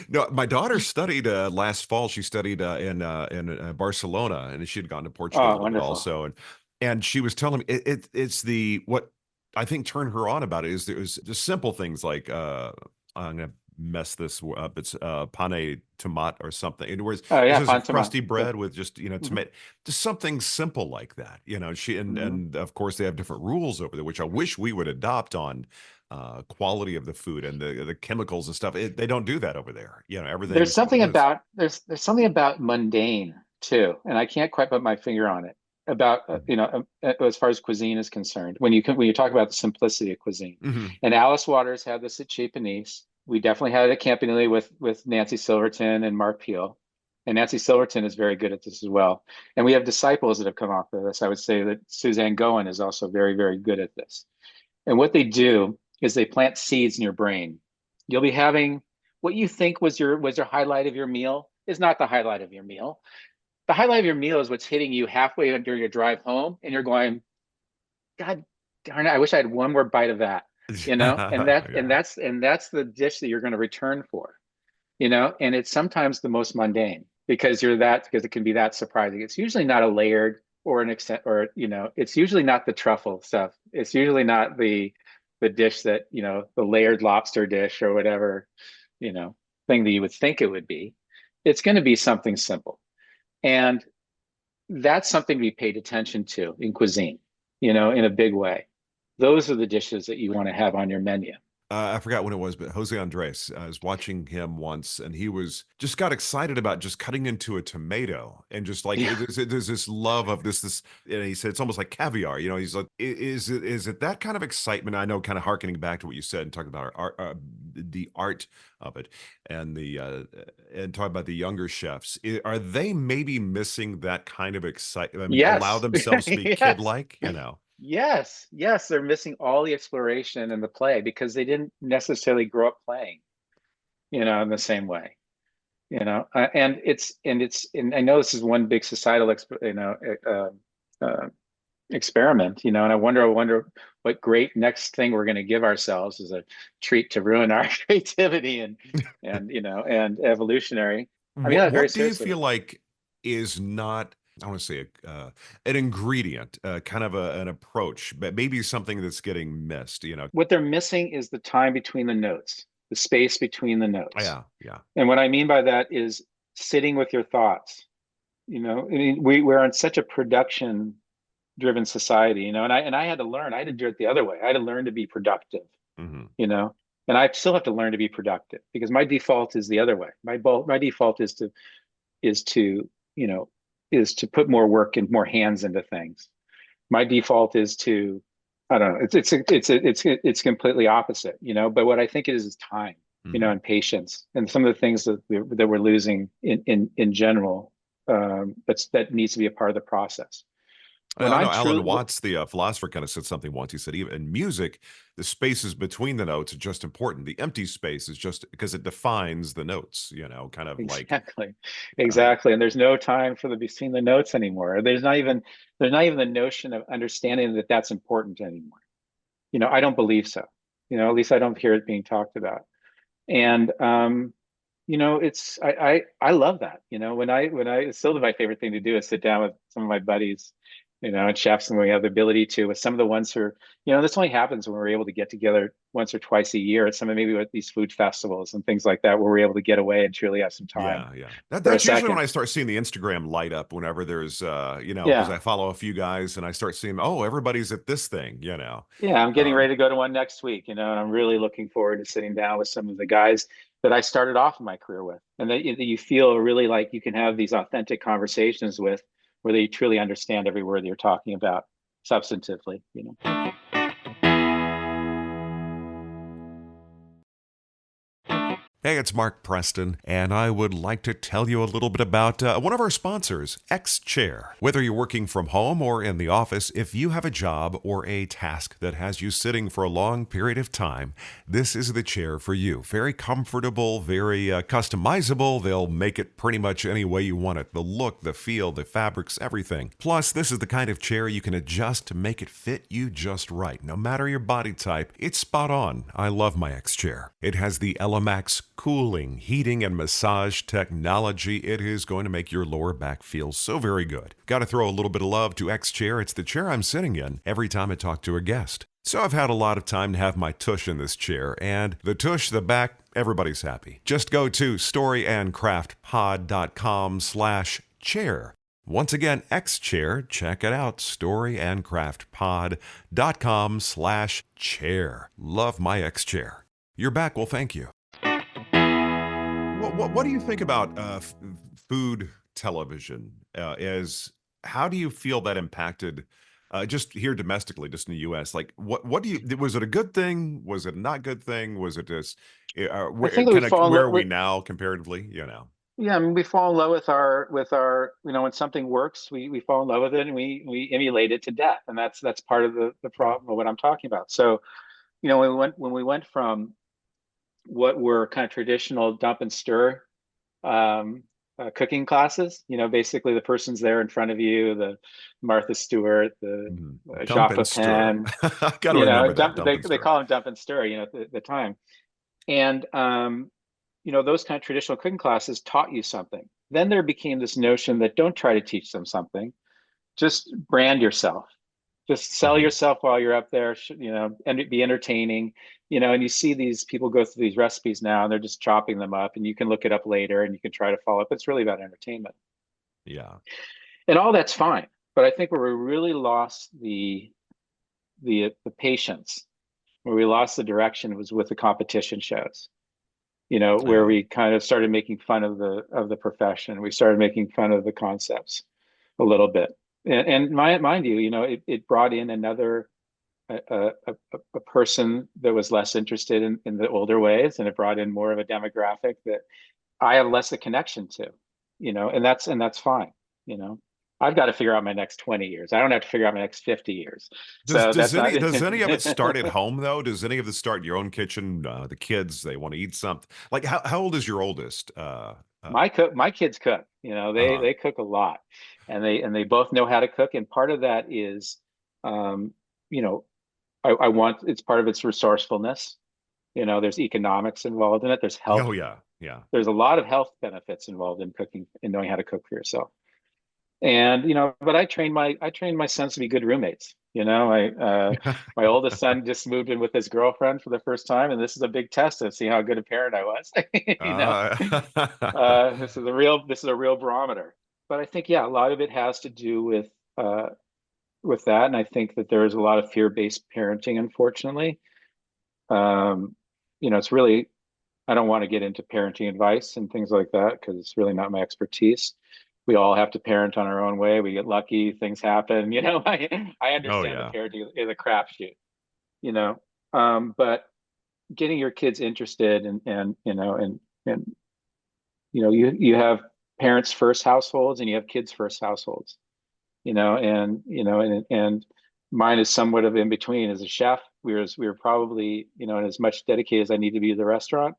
no, my daughter studied last fall. She studied in Barcelona, and she had gone to Portugal a Oh, little bit wonderful. also. And she was telling me it's the what I think turned her on about it is there's just simple things like I'm gonna mess this up. It's pane tomate or something. In other words, Oh it's yeah, just a Pantomime. crusty Good. bread with just Hmm. tomato, just something simple like that. She Hmm. and of course they have different rules over there, which I wish we would adopt on quality of the food and the chemicals and stuff. They don't do that over there. There's Everything's what something it is. about there's something about mundane too, and I can't quite put my finger on it. About as far as cuisine is concerned, when you talk about the simplicity of cuisine, Mm-hmm. and Alice Waters had this at Chez Panisse. We definitely had it at Campanile with Nancy Silverton and Mark Peel, and Nancy Silverton is very good at this as well. And we have disciples that have come off of this. I would say that Suzanne Goen is also very, very good at this. And what they do is they plant seeds in your brain. You'll be having what you think was your highlight of your meal is not the highlight of your meal. The highlight of your meal is what's hitting you halfway during your drive home, and you're going, God darn it, I wish I had one more bite of that, and that and Yeah. that's and that's the dish that you're going to return for, and it's sometimes the most mundane because it can be that surprising. It's usually not a layered or an extent or it's usually not the truffle stuff. It's usually not the dish that, the layered lobster dish or whatever, you know, thing that you would think it would be. It's going to be something simple. And that's something to be paid attention to in cuisine, in a big way. Those are the dishes that you want to have on your menu. I forgot when it was, but Jose Andres, I was watching him once, and he was just got excited about just cutting into a tomato and just like Yeah. there's this love of this, and he said it's almost like caviar. He's like, is it that kind of excitement? I know, kind of harkening back to what you said and talking about art, the art of it, and the and talking about the younger chefs. Are they maybe missing that kind of excitement? I mean, allow Yes. themselves to be Yes. kid-like. Yes, yes, they're missing all the exploration and the play because they didn't necessarily grow up playing, in the same way, and I know this is one big societal, experiment, and I wonder what great next thing we're going to give ourselves as a treat to ruin our creativity and evolutionary. I mean What that very what do you seriously. feel like is not, I want to say, an ingredient, kind of an approach, but maybe something that's getting missed? What they're missing is the time between the notes, the space between the notes. Yeah, yeah. And what I mean by that is sitting with your thoughts. I mean, we're in such a production driven society, and I had to learn. I had to do it the other way. I had to learn to be productive, Hmm. you know, and I still have to learn to be productive because my default is the other way. My default is to you know is to put more work and more hands into things. My default is to, I don't know. It's completely opposite, But what I think it is time, Hmm. and patience, and some of the things that we're losing in general. That needs to be a part of the process. When I know I'm Alan truly, Watts, the philosopher, kind of said something once. He said, even in music, the spaces between the notes are just important. The empty space is just because it defines the notes, kind of like, exactly, uh, exactly, and there's no time for the between the notes anymore. There's not even the notion of understanding that that's important anymore. I don't believe so. At least I don't hear it being talked about. And it's I love that. When I it's still my favorite thing to do is sit down with some of my buddies, and chefs, and we have the ability to with some of the ones who are, this only happens when we're able to get together once or twice a year at some of maybe with these food festivals and things like that, where we're able to get away and truly have some time yeah, yeah. for a That's usually when second. I start seeing the Instagram light up whenever there's, because Yeah. I follow a few guys and I start seeing, oh, everybody's at this thing. Yeah, I'm getting Um, ready to go to one next week, and I'm really looking forward to sitting down with some of the guys that I started off my career with, and that you feel really like you can have these authentic conversations with, where they truly understand every word that you're talking about substantively. Hey, it's Mark Preston, and I would like to tell you a little bit about one of our sponsors, X-Chair. Whether you're working from home or in the office, if you have a job or a task that has you sitting for a long period of time, this is the chair for you. Very comfortable, very customizable. They'll make it pretty much any way you want it. The look, the feel, the fabrics, everything. Plus, this is the kind of chair you can adjust to make it fit you just right. No matter your body type, it's spot on. I love my X-Chair. It has the Elemax cooling, heating, and massage technology. It is going to make your lower back feel so very good. Got to throw a little bit of love to X-Chair. It's the chair I'm sitting in every time I talk to a guest. So I've had a lot of time to have my tush in this chair, and the tush, the back, everybody's happy. Just go to storyandcraftpod.com/chair. Once again, X-Chair, check it out, storyandcraftpod.com/chair. Love my X-Chair. Your back will thank you. What do you think about food television? How do you feel that impacted just here domestically, just in the U.S.? Like, what do you? Was it a good thing? Was it a not good thing? Was it just I think that where are we now comparatively? Yeah, I mean, we fall in love with our, when something works, we fall in love with it and we emulate it to death. And that's part of the problem of what I'm talking about. So, when we went from what were kind of traditional dump and stir cooking classes, basically the person's there in front of you, the Martha Stewart, the Dump Jacques and stir. Pepin, I got to remember that. Dump and they stir. call them dump and stir, at the time. And those kind of traditional cooking classes taught you something. Then there became this notion that don't try to teach them something, just brand yourself, just sell yourself while you're up there, and be entertaining, and you see these people go through these recipes now and they're just chopping them up and you can look it up later and you can try to follow up. It's really about entertainment. Yeah. And all that's fine. But I think where we really lost the patience, where we lost the direction was with the competition shows. Where we kind of started making fun of the profession. We started making fun of the concepts a little bit. And mind you, it brought in another a person that was less interested in the older ways, and it brought in more of a demographic that I have less a connection to, and that's fine. I've got to figure out my next 20 years. I don't have to figure out my next 50 years. Does any of it start at home though? Does any of it start in your own kitchen? The kids, they want to eat something. Like how old is your oldest? My kids cook. They cook a lot, and they both know how to cook. And part of that is, I want it's part of its resourcefulness. There's economics involved in it. There's health. Oh yeah. There's a lot of health benefits involved in cooking and knowing how to cook for yourself. And but I trained my sons to be good roommates. My oldest son just moved in with his girlfriend for the first time, and this is a big test to see how good a parent I was. This is a real barometer. But I think a lot of it has to do with that, and I think that there is a lot of fear-based parenting, unfortunately. It's really, I don't want to get into parenting advice and things like that because it's really not my expertise. We all have to parent on our own way. We get lucky, things happen. I understand that parenting is a crapshoot. But getting your kids interested and you have parents first households and you have kids first households. And mine is somewhat of in between. As a chef, we were probably and as much dedicated as I need to be to the restaurant,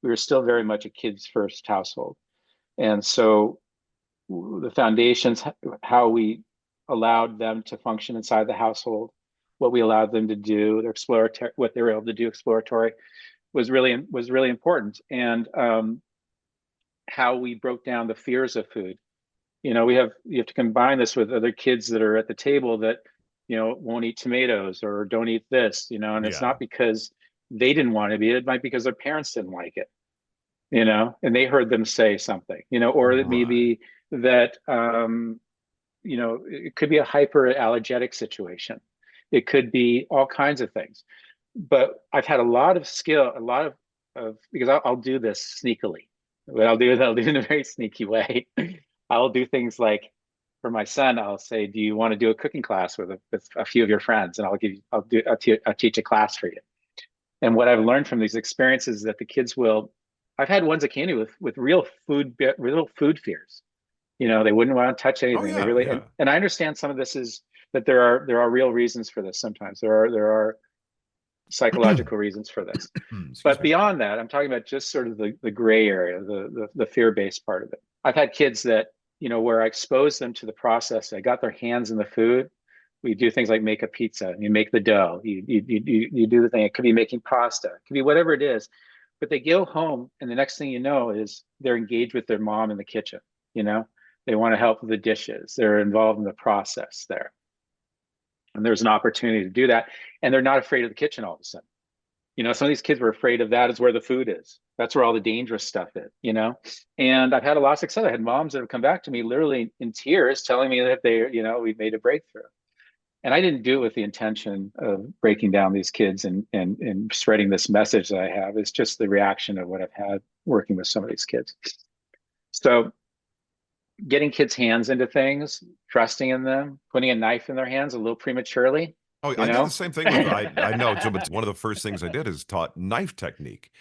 we were still very much a kids first household. And so the foundations, how we allowed them to function inside the household, what we allowed them to do, what they were able to do exploratory, was really important. And how we broke down the fears of food. You have to combine this with other kids that are at the table that won't eat tomatoes or don't eat this. And it's not because they didn't want to be. It might be because their parents didn't like it. And they heard them say something. Or that maybe that it could be a hyperallergenic situation. It could be all kinds of things. But I've had a lot of skill, because I'll do this sneakily, but I'll do it in a very sneaky way. I'll do things like, for my son, I'll say, "Do you want to do a cooking class with a few of your friends?" And I'll teach a class for you. And what I've learned from these experiences is that the kids will I've had ones that came to me with real food fears. They wouldn't want to touch Oh anything. They yeah, really, yeah. and I understand some of this is that there are real reasons for this. Sometimes there are psychological reasons for this. Excuse But me. beyond that, I'm talking about just sort of the gray area, the fear-based part of it. I've had kids that, where I exposed them to the process. I got their hands in the food. We do things like make a pizza. You make the dough. You do the thing. It could be making pasta. It could be whatever it is. But they go home, and the next thing you know is they're engaged with their mom in the kitchen. You know, they want to help with the dishes. They're involved in the process there, and there's an opportunity to do that. And they're not afraid of the kitchen all of a sudden. Some of these kids were afraid of that is where the food is. That's where all the dangerous stuff is. And I've had a lot of success. I had moms that have come back to me literally in tears telling me that we made a breakthrough. And I didn't do it with the intention of breaking down these kids and spreading this message that I have. It's just the reaction of what I've had working with some of these kids. So getting kids' hands into things, trusting in them, putting a knife in their hands a little prematurely, Oh, you I did the know? same thing with I know. So, but one of the first things I did is taught knife technique.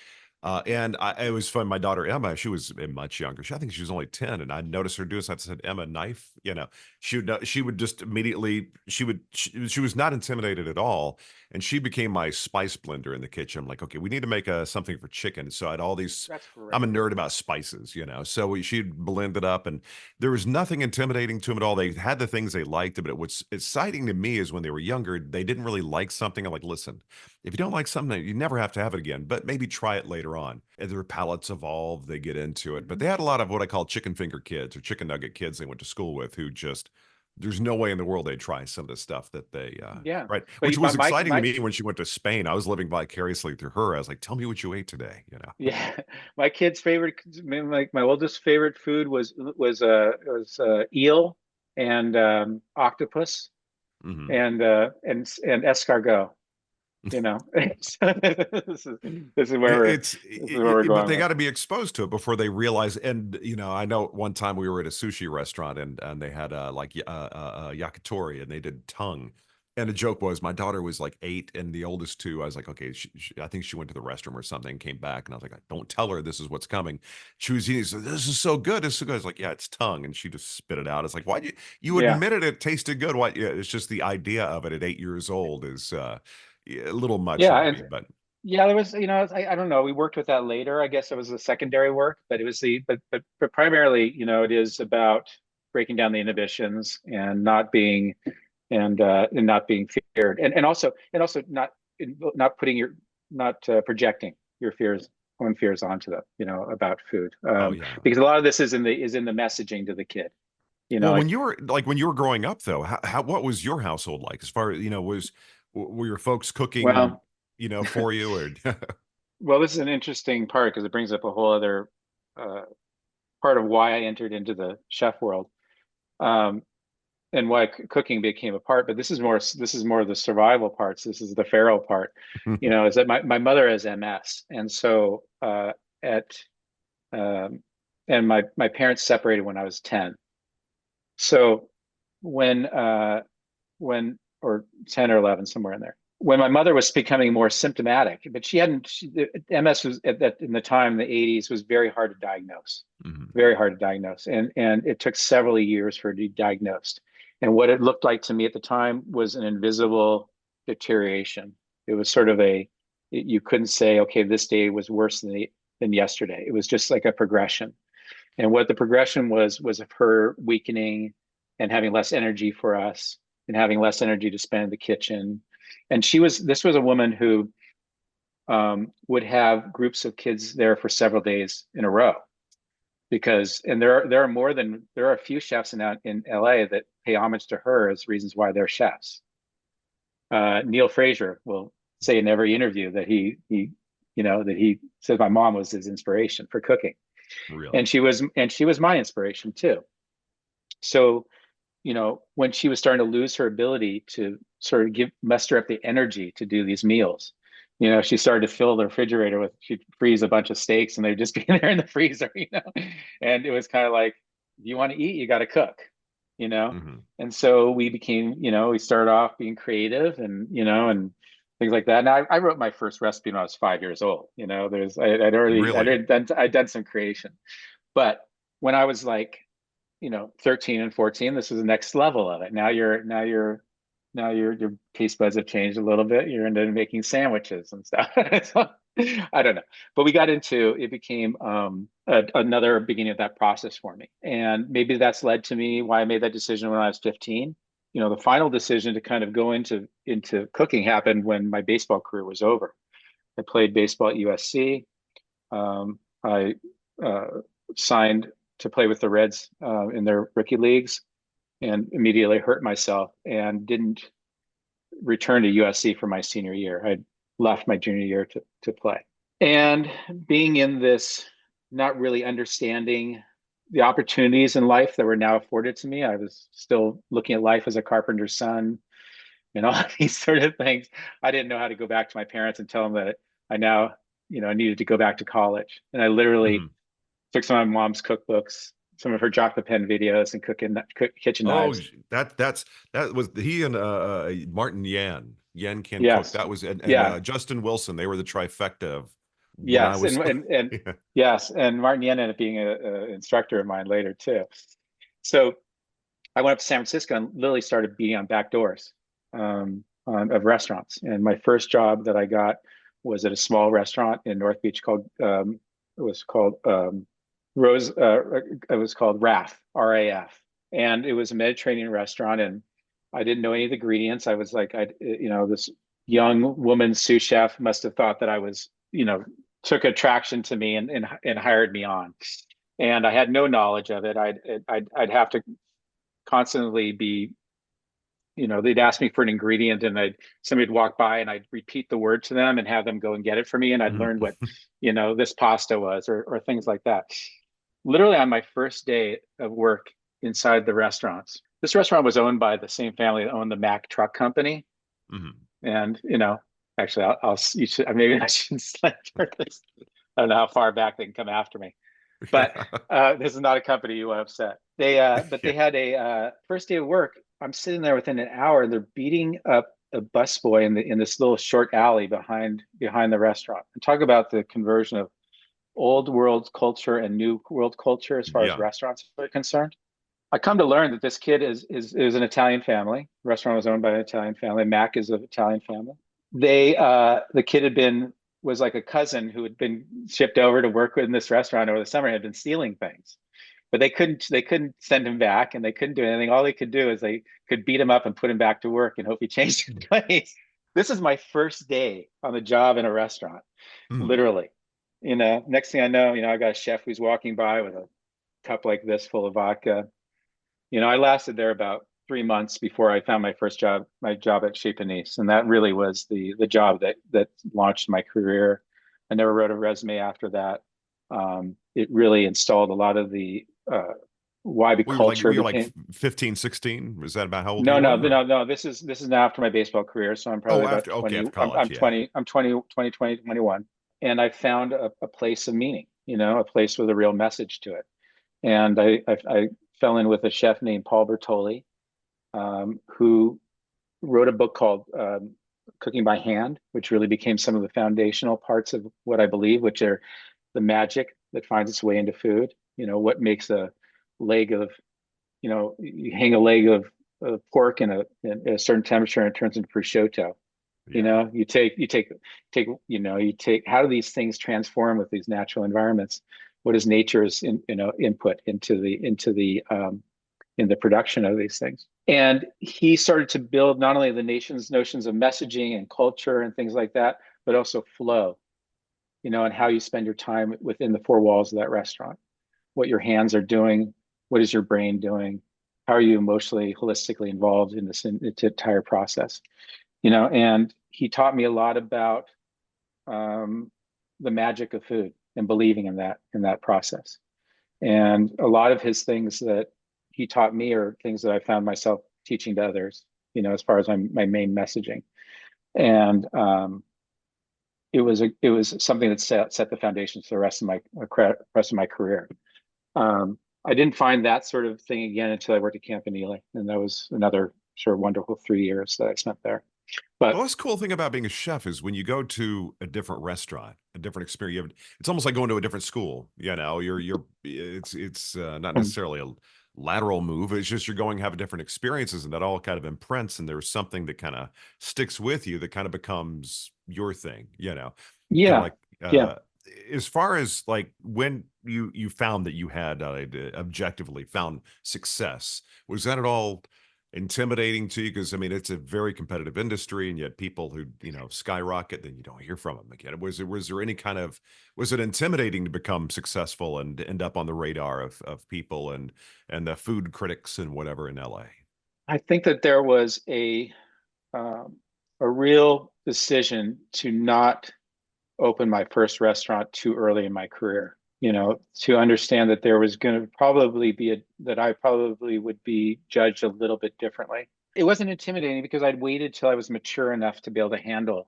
And it was fun. My daughter Emma, she was much younger. I think she was only 10, and I noticed her do this. I said, "Emma, knife." She would just immediately. She was not intimidated at all, and she became my spice blender in the kitchen. I'm like, okay, we need to make something for chicken. So I had all these. That's I'm a great. nerd about spices. So she'd blend it up, and there was nothing intimidating to them at all. They had the things they liked, but what's exciting to me is when they were younger, they didn't really like something. I'm like, listen, if you don't like something, you never have to have it again, but maybe try it later on. As their palates evolve, they get into it. But Mhm. they had a lot of what I call chicken finger kids or chicken nugget kids they went to school with who just, there's no way in the world they'd try some of the stuff that they, Yeah. right. But Which was exciting to my me when she went to Spain. I was living vicariously through her. I was like, tell me what you ate today. yeah, my kid's favorite, my oldest favorite food was eel and octopus Hmm. and escargot. So this is where we're But going they with. got to be exposed to it before they realize. And I know one time we were at a sushi restaurant and they had yakitori and they did tongue. And the joke was my daughter was like 8 and the oldest two. I was like, okay, I think she went to the restroom or something, came back, and I was like, don't tell her this is what's coming. She was eating. Said, this is so good. This is so good. I was like, yeah, it's tongue, and she just spit it out. It's like, why you Yeah, admitted it tasted good? Why? Yeah, it's just the idea of it at 8 years old is a little much yeah, maybe, and but. yeah, there was, I don't know. We worked with that later. I guess it was the secondary work, but it was but primarily, it is about breaking down the inhibitions and not being feared, and also not putting not projecting your own fears onto them, about food, Oh yeah. because a lot of this is in the messaging to the kid, Well, like, when you were growing up though, what was your household like as far as, were your folks cooking, well, for you or well, this is an interesting part because it brings up a whole other uh, part of why I entered into the chef world. Um, and why cooking became a part, but this is more of the survival parts. This is the feral part, is that my mother has MS, and so at um, and my parents separated when I was 10. So when when or 10 or 11, somewhere in there, when my mother was becoming more symptomatic, but MS was in the time in the 80s was very hard to diagnose, Mhm. very hard to diagnose, and it took several years for it to be diagnosed. And what it looked like to me at the time was an invisible deterioration. It was sort of you couldn't say, okay, this day was worse than yesterday. It was just like a progression. And what the progression was of her weakening and having less energy for us and having less energy to spend in the kitchen. And this was a woman who would have groups of kids there for several days in a row, and there are a few chefs in LA that pay homage to her as reasons why they're chefs. Neil Fraser will say in every interview that he says my mom was his inspiration for cooking, Really? and she was my inspiration too. So, when she was starting to lose her ability to sort of muster up the energy to do these meals, she started to fill the refrigerator she'd freeze a bunch of steaks and they'd just be there in the freezer. And it was kind of like, if you want to eat, you got to cook. Mhm. And so we started off being creative and things like that. And I wrote my first recipe when I was 5 years old. Really? I'd done some creation, but when I was like, 13 and 14, this is the next level of it. Now your taste buds have changed a little bit. You're into making sandwiches and stuff. So, I don't know, but it became another beginning of that process for me, and maybe that's led to me why I made that decision when I was 15. The final decision to kind of go into cooking happened when my baseball career was over. I played baseball at USC. I signed to play with the Reds in their rookie leagues, and immediately hurt myself and didn't return to USC for my senior year. I left my junior year to play. And being in this, not really understanding the opportunities in life that were now afforded to me, I was still looking at life as a carpenter's son and all these sort of things. I didn't know how to go back to my parents and tell them that I now, I needed to go back to college. And I literally Mhm. took some of my mom's cookbooks, some of her chocolate pen videos, and kitchen Oh, knives. that was he and Martin Yan. Yan can cook. Yes, That was and yeah, Justin Wilson. They were the trifecta of when I yes, was. and Yeah. yes, and Martin Yen ended up being a instructor of mine later too. So I went up to San Francisco and literally started beating on back doors of restaurants. And my first job that I got was at a small restaurant in North Beach called it was called Rose. It was called RAF, RAF, and it was a Mediterranean restaurant. And I didn't know any of the ingredients. I was like, this young woman sous chef must have thought that I was, took attraction to me and hired me on. And I had no knowledge of it. I'd have to constantly be, they'd ask me for an ingredient, and somebody'd walk by and I'd repeat the word to them and have them go and get it for me, and I'd Mhm. learn what, this pasta was, or things like that. Literally on my first day of work inside the restaurants, this restaurant was owned by the same family that owned the Mack truck company. Mhm. And, actually, you should, maybe I shouldn't slander this. I don't know how far back they can come after me, but this is not a company you want to upset. But they Yeah. had a first day of work. I'm sitting there within an hour, and they're beating up a busboy in this little short alley behind the restaurant. And talk about the conversion of old world culture and new world culture as far as Yeah. restaurants are concerned. I come to learn that this kid is an Italian family. The restaurant was owned by an Italian family. Mac is an Italian family. The kid was like a cousin who had been shipped over to work in this restaurant over the summer, had been stealing things. But they couldn't send him back, and they couldn't do anything. All they could do is they could beat him up and put him back to work and hope he changed his place. This is my first day on the job in a restaurant, Mhm. literally. Next thing I know, I got a chef who's walking by with a cup like this full of vodka. I lasted there about 3 months before I found my job at Chez Panisse, and that really was the job that launched my career. I never wrote a resume after that. It really installed a lot of the why the Were culture you like became. 15, 16? Was that about how old you No, no, were? Or? no, no. This is now after my baseball career, so I'm Oh, probably about okay, 20. after college, yeah. I'm 21, and I found a place of meaning. A place with a real message to it. And I fell in with a chef named Paul Bertoli, who wrote a book called Cooking by Hand, which really became some of the foundational parts of what I believe, which are the magic that finds its way into food. What makes a leg of, you hang a leg of pork in a certain temperature and it turns into prosciutto. Yeah. How do these things transform with these natural environments? What is nature's input in the production of these things? And he started to build not only the nation's notions of messaging and culture and things like that, but also flow, and how you spend your time within the four walls of that restaurant, what your hands are doing, what is your brain doing, how are you emotionally, holistically involved in this entire process, and he taught me a lot about the magic of food and believing in that process. And a lot of his things that he taught me are things that I found myself teaching to others, as far as my main messaging. And it was something that set the foundation for the rest of my career. I didn't find that sort of thing again until I worked at Campanile, and that was another sort of wonderful 3 years that I spent there. Well, But that's the cool thing about being a chef is when you go to a different restaurant, a different experience, it's almost like going to a different school. It's not um, necessarily a lateral move. It's just you're going to have different experiences, and that all kind of imprints, and there's something that kind of sticks with you that kind of becomes your thing. Kind of yeah, like yeah. as far as like when you found that you had objectively found success, was that at all intimidating to you? Because I mean, it's a very competitive industry, and yet people who skyrocket, then you don't hear from them again. Was there any kind of, was it intimidating to become successful and end up on the radar of people and the food critics and whatever in LA? I think that there was um, a real decision to not open my first restaurant too early in my career. To understand that there was going to probably be that I probably would be judged a little bit differently. It wasn't intimidating because I'd waited till I was mature enough to be able to handle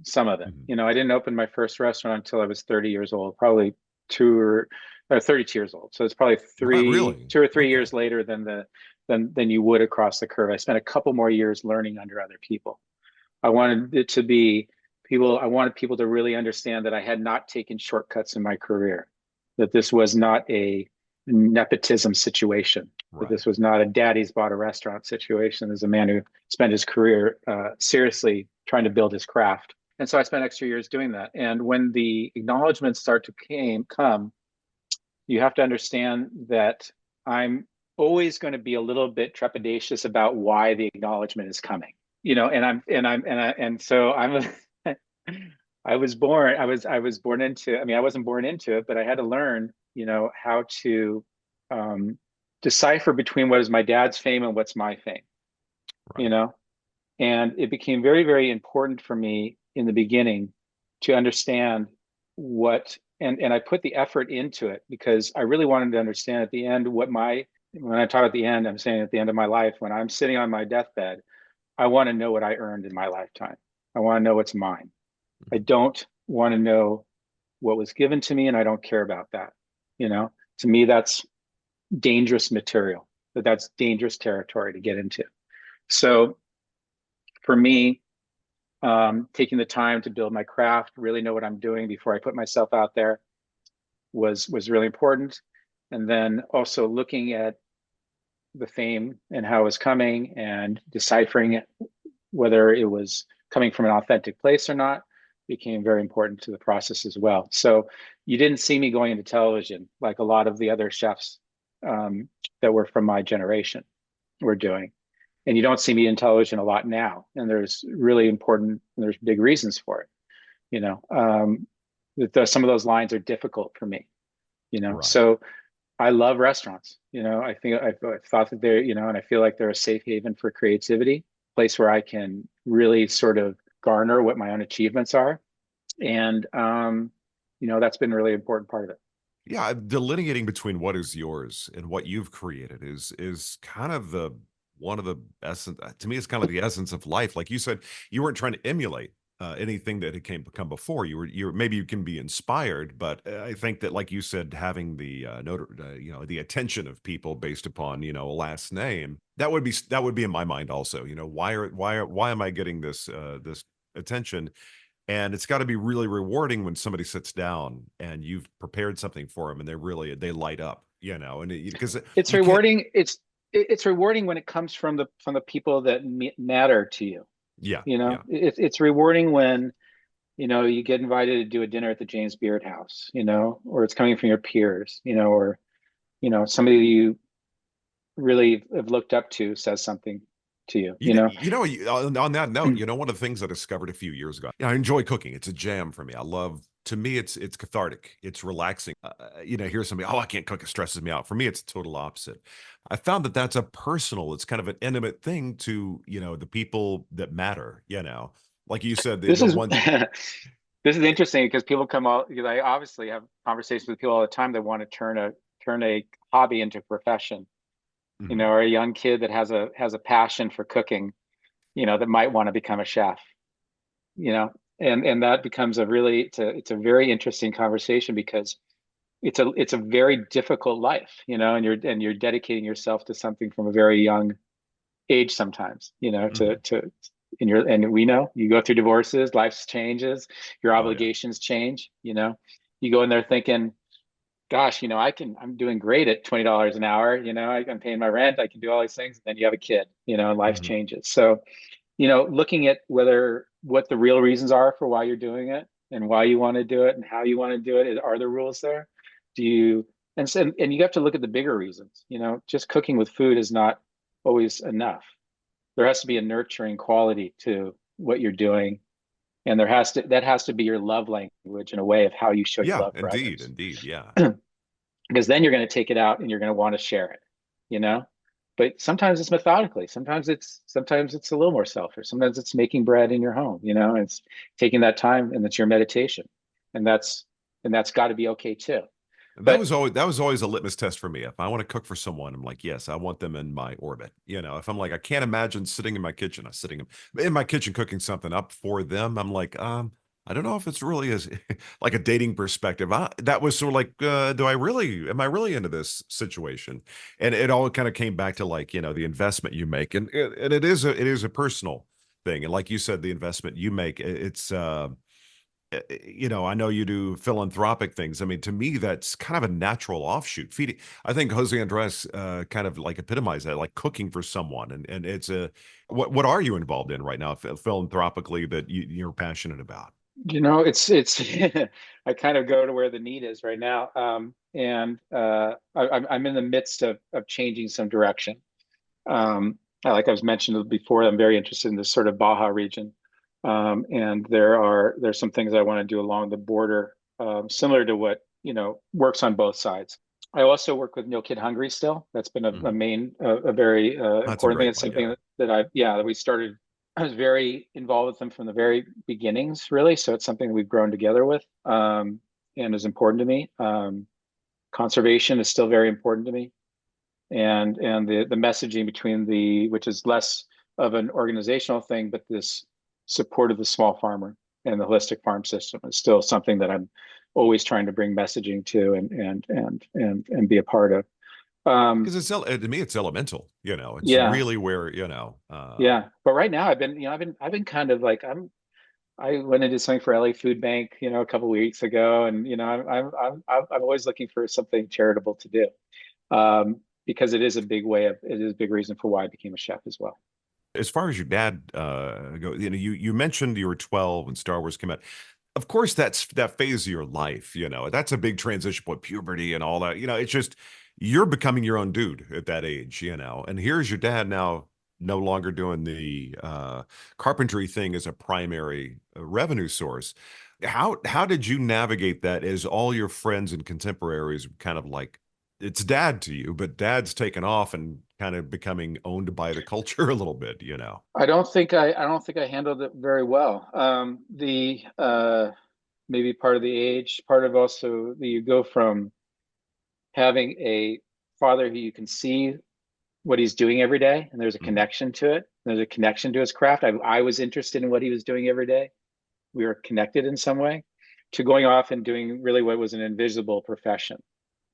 some of it. Mhm. I didn't open my first restaurant until I was 30 years old, probably two or 32 years old. So it's probably Not really. 2 or 3 years Okay. later than you would across the curve. I spent a couple more years learning under other people. I wanted it to be I wanted people to really understand that I had not taken shortcuts in my career, that this was not a nepotism situation, that Right. this was not a daddy's bought a restaurant situation. As a man who spent his career seriously trying to build his craft. And so I spent extra years doing that. And when the acknowledgments start to come, you have to understand that I'm always going to be a little bit trepidatious about why the acknowledgement is coming. And so I was born into, I mean, I wasn't born into it, but I had to learn, how to um, decipher between what is my dad's fame and what's my fame, you Right. know? And it became very, very important for me in the beginning to understand and I put the effort into it because I really wanted to understand at the end when I talk at the end, I'm saying at the end of my life, when I'm sitting on my deathbed, I want to know what I earned in my lifetime. I want to know what's mine. I don't want to know what was given to me, and I don't care about that. To me, that's dangerous material, that's dangerous territory to get into. So for me, taking the time to build my craft, really know what I'm doing before I put myself out there was really important. And then also looking at the fame and how it was coming and deciphering it, whether it was coming from an authentic place or not, became very important to the process as well. So you didn't see me going into television like a lot of the other chefs that were from my generation were doing. And you don't see me in television a lot now. And there's big reasons for it. Some of those lines are difficult for me. Right. So I love restaurants. I've thought that and I feel like they're a safe haven for creativity, place where I can really sort of garner what my own achievements are. And, that's been a really important part of it. Yeah, delineating between what is yours and what you've created is kind of the one of the essence to me. It's kind of the essence of life. Like you said, you weren't trying to emulate anything that had come before. You were maybe you can be inspired, but I think that, like you said, having the the attention of people based upon a last name, that would be in my mind also. Why am I getting this attention? And it's got to be really rewarding when somebody sits down and you've prepared something for them and they light up, and because It's you can't. rewarding. It's rewarding when it comes from the people that matter to you. Yeah, yeah. It's rewarding when, you get invited to do a dinner at the James Beard House, or it's coming from your peers, or, somebody you really have looked up to says something to you, On that note, one of the things I discovered a few years ago, I enjoy cooking. It's a jam for me. To me, it's cathartic. It's relaxing. Hear somebody, oh, I can't cook. It stresses me out. For me, it's the total opposite. I found that that's a personal, it's kind of an intimate thing to, the people that matter, like you said, This the is ones. this is interesting because people come out because I obviously have conversations with people all the time that want to turn a hobby into a profession, Mhm. or a young kid that has a passion for cooking, that might want to become a chef, and that becomes it's a very interesting conversation because it's a very difficult life, and you're dedicating yourself to something from a very young age sometimes, Mhm. and we know you go through divorces, life changes, your Oh yeah. obligations change, you go in there thinking, gosh, I'm doing great at $20 an hour, I'm paying my rent, I can do all these things. And then you have a kid, and life Hmm. changes. So, looking at what the real reasons are for why you're doing it and why you want to do it and how you want to do it. Are there rules there? Do you, and you have to look at the bigger reasons, just cooking with food is not always enough. There has to be a nurturing quality to what you're doing. And that has to be your love language in a way of how you show your Yeah, love for indeed, others. indeed. Yeah. Because then you're going to take it out and you're going to want to share it, you know? But sometimes it's methodically. Sometimes it's a little more selfish. Sometimes it's making bread in your home, it's taking that time and it's your meditation. And that's got to be okay too. And But that was always a litmus test for me. If I want to cook for someone, I'm like, yes, I want them in my orbit. If I'm like, I can't imagine sitting in my kitchen, sitting in my kitchen cooking something up for them. I'm like, I don't know if it's really as like a dating perspective. That was sort of like, am I really into this situation? And it all kind of came back to like, the investment you make, and it is a personal thing. And like you said, the investment you make, I know you do philanthropic things. I mean, to me, that's kind of a natural offshoot. Feeding, I think Jose Andres kind of like epitomized that, like cooking for someone. And it's what are you involved in right now, philanthropically, that you're passionate about? it's I kind of go to where the need is right now. And I'm in the midst of changing some direction. Like I was mentioned before, I'm very interested in this sort of Baja region. And there's some things I want to do along the border, similar to what, works on both sides. I also work with No Kid Hungry still. That's been a Mhm. main, a very That's a important thing. great It's one. Yeah. something that we started. I was very involved with them from the very beginnings, really. So it's something that we've grown together with, and is important to me. Conservation is still very important to me, and the messaging between which is less of an organizational thing, but this support of the small farmer and the holistic farm system is still something that I'm always trying to bring messaging to and be a part of. Because to me, it's elemental. It's Yeah, really where, yeah. But right now, I've been kind of like I went into something for LA Food Bank, a couple of weeks ago, and I'm always looking for something charitable to do, because it is a big reason for why I became a chef as well. as far as your dad go, you mentioned you were 12 when Star Wars came out. Of course, that's that phase of your life. That's a big transition point, puberty and all that. It's just you're becoming your own dude at that age. And here's your dad now, no longer doing the carpentry thing as a primary revenue source. How did you navigate that as all your friends and contemporaries kind of like it's dad to you, but dad's taken off and kind of becoming owned by the culture a little bit? I don't think I handled it very well. The maybe part of the age, part of also you go from having a father who you can see what he's doing every day, and there's a Mhm. connection to it. There's a connection to his craft. I was interested in what he was doing every day. We were connected in some way, to going off and doing really what was an invisible profession,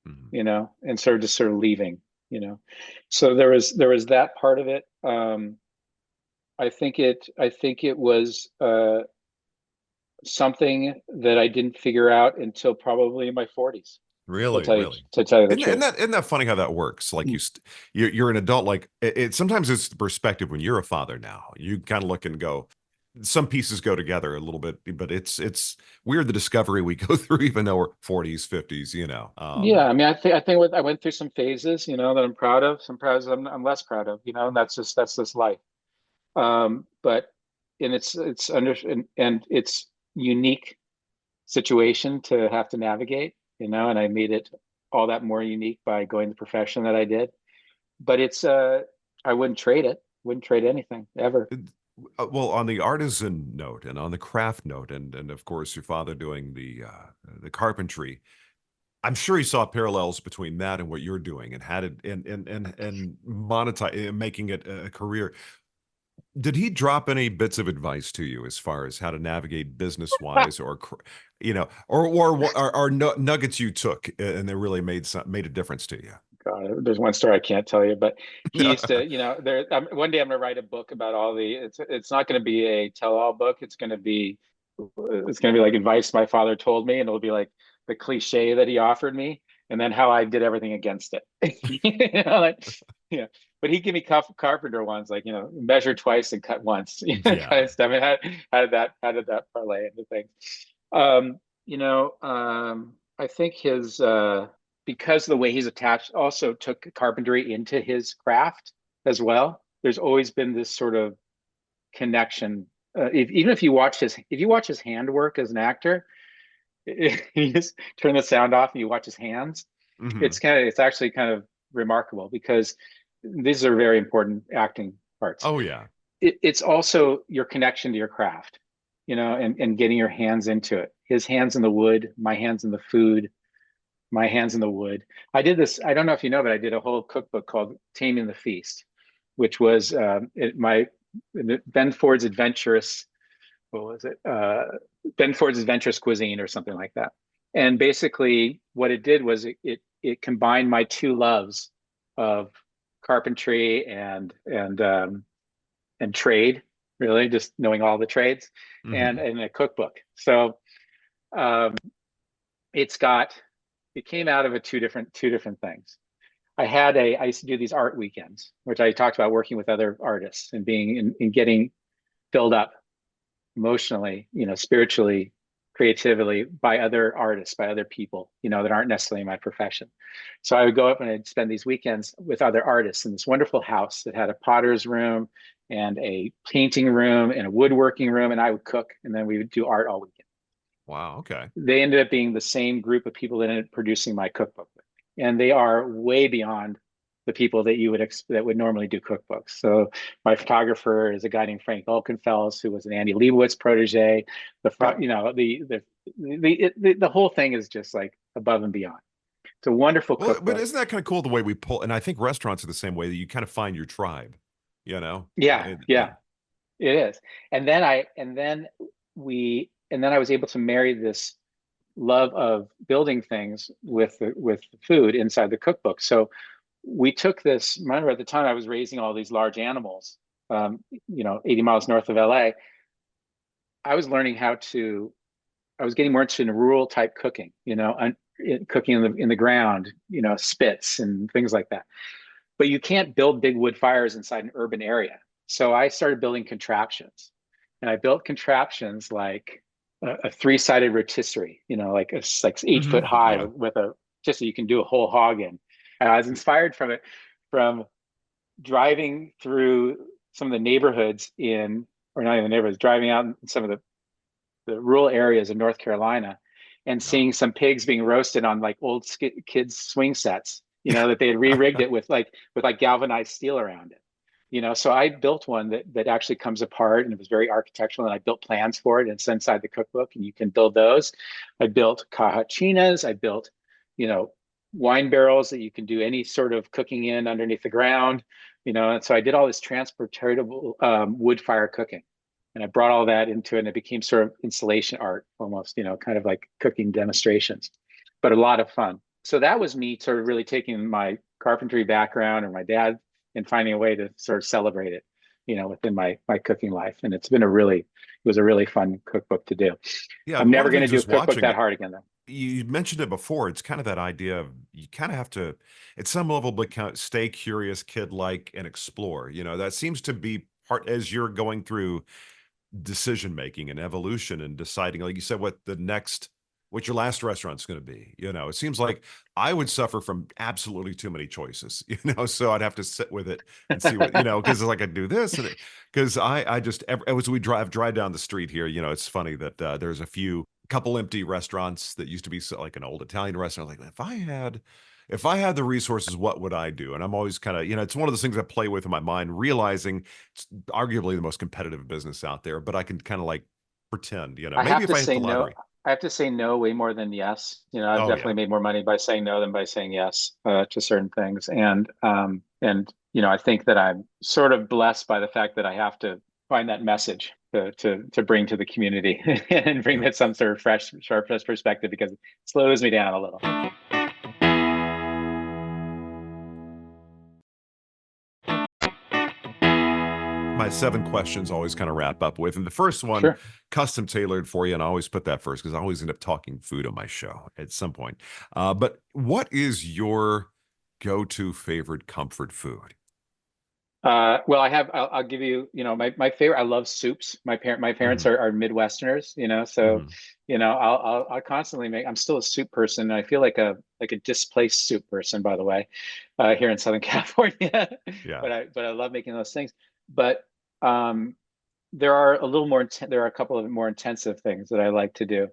Mhm. and sort of leaving, you know. So there was that part of it. I think it was something that I didn't figure out until probably in my 40s, to Really, tell you really. to tell you the Isn't truth. that funny how that works? Like you're an adult. Like sometimes it's the perspective when you're a father now. You kind of look and go, some pieces go together a little bit, but it's weird the discovery we go through, even though we're 40s, 50s. Yeah, I mean, I think I went through some phases, that I'm proud of, some phases I'm less proud of, and that's just life. But and it's under and it's unique situation to have to navigate, and I made it all that more unique by going the profession that I did. But I wouldn't trade it, wouldn't trade anything ever. Well, on the artisan note and on the craft note, and of course your father doing the carpentry, I'm sure he saw parallels between that and what you're doing and had it and monetize making it a career. Did he drop any bits of advice to you as far as how to navigate business wise, or or nuggets you took and they really made a difference to you? God, there's one story I can't tell you, but he used to, one day I'm going to write a book about it's not going to be a tell-all book. It's going to be like advice my father told me, and it'll be like the cliche that he offered me, and then how I did everything against it. Yeah. But he gave me carpenter ones, like, measure twice and cut once, Yeah. kind of stuff. And how did that parlay into things? Um, I think because the way he's attached also took carpentry into his craft as well. There's always been this sort of connection. Even if you watch his handwork as an actor, you just turn the sound off and you watch his hands. Hmm. It's actually kind of remarkable because these are very important acting parts. Oh yeah. It's also your connection to your craft, and getting your hands into it. His hands in the wood, my hands in the food, my hands in the wood. I did this. I don't know if you know, but I did a whole cookbook called Taming the Feast, which was my Ben Ford's adventurous. What was it? Ben Ford's adventurous cuisine or something like that. And basically, what it did was it combined my two loves of carpentry and trade, really just knowing all the trades, and Hmm. a cookbook. So um, it's got it came out of two different things. I used to do these art weekends, which I talked about working with other artists and being in getting filled up emotionally, spiritually, creatively by other artists, by other people, that aren't necessarily in my profession. So I would go up and I'd spend these weekends with other artists in this wonderful house that had a potter's room and a painting room and a woodworking room, and I would cook, and then we would do art all weekend. Wow. Okay. They ended up being the same group of people that ended up producing my cookbook with me. And they are way beyond the people that would normally do cookbooks. So my photographer is a guy named Frank Olkenfels, who was an Andy Leibovitz protege. The whole thing is just like above and beyond. It's a wonderful Well, but cookbook. isn't that kind of cool the way we pull? And I think restaurants are the same way that you kind of find your tribe, you know? Yeah, And, yeah, it is. And then I was able to marry this love of building things with the food inside the cookbook. So we took this. Remember, at the time I was raising all these large animals, 80 miles north of LA. I was learning I was getting more interested in rural type cooking, cooking in the ground, spits and things like that. But you can't build big wood fires inside an urban area. So I started building contraptions, and I built contraptions like a three-sided rotisserie, like it's like 8 foot high yeah. with a just so you can do a whole hog in. And I was inspired from it from driving through some of the neighborhoods or not even neighborhoods, driving out in some of the rural areas of North Carolina and Yeah. seeing some pigs being roasted on like old kids swing sets, that they had re-rigged it with galvanized steel around it. So I built one that actually comes apart, and it was very architectural, and I built plans for it, and it's inside the cookbook, and you can build those. I built cajachinas. I built, wine barrels that you can do any sort of cooking in underneath the ground, and so I did all this transportable wood fire cooking. And I brought all that into it, and it became sort of installation art almost, kind of like cooking demonstrations, but a lot of fun. So that was me sort of really taking my carpentry background or my dad and finding a way to sort of celebrate it, within my cooking life. And it was a really fun cookbook to do. Yeah. I'm One never of the going to things do a just cookbook watching that it, hard again, though. you mentioned it before. It's kind of that idea of you kind of have to, at some level, stay curious, kid like, and explore. That seems to be part as you're going through decision making and evolution and deciding, like you said, what your last restaurant's going to be. It seems like I would suffer from absolutely too many choices, so I'd have to sit with it and see what, because like I do this and because I just, as we drive down the street here, it's funny that there's a couple empty restaurants that used to be like an old Italian restaurant. Like if I had the resources, what would I do? And I'm always kind of, it's one of those things I play with in my mind, realizing it's arguably the most competitive business out there, but I can kind of like pretend, I maybe have if to I hit say the no. lottery. I have to say no way more than yes. I've Oh yeah. definitely made more money by saying no than by saying yes to certain things. And I think that I'm sort of blessed by the fact that I have to find that message to bring to the community and bring Yeah. that some sort of sharp, fresh, fresh, perspective, because it slows me down a little. my 7 questions always kind of wrap up with. And the first one, Sure. custom tailored for you. And I always put that first because I always end up talking food on my show at some point. But what is your go-to favorite comfort food? Well, I'll give you, my favorite, I love soups. My parents Hmm. are Midwesterners, so, Hmm. I'll constantly I'm still a soup person. I feel like a displaced soup person, by the way, here in Southern California, Yeah. but I love making those things. But, um, there are there are a couple of more intensive things that I like to do,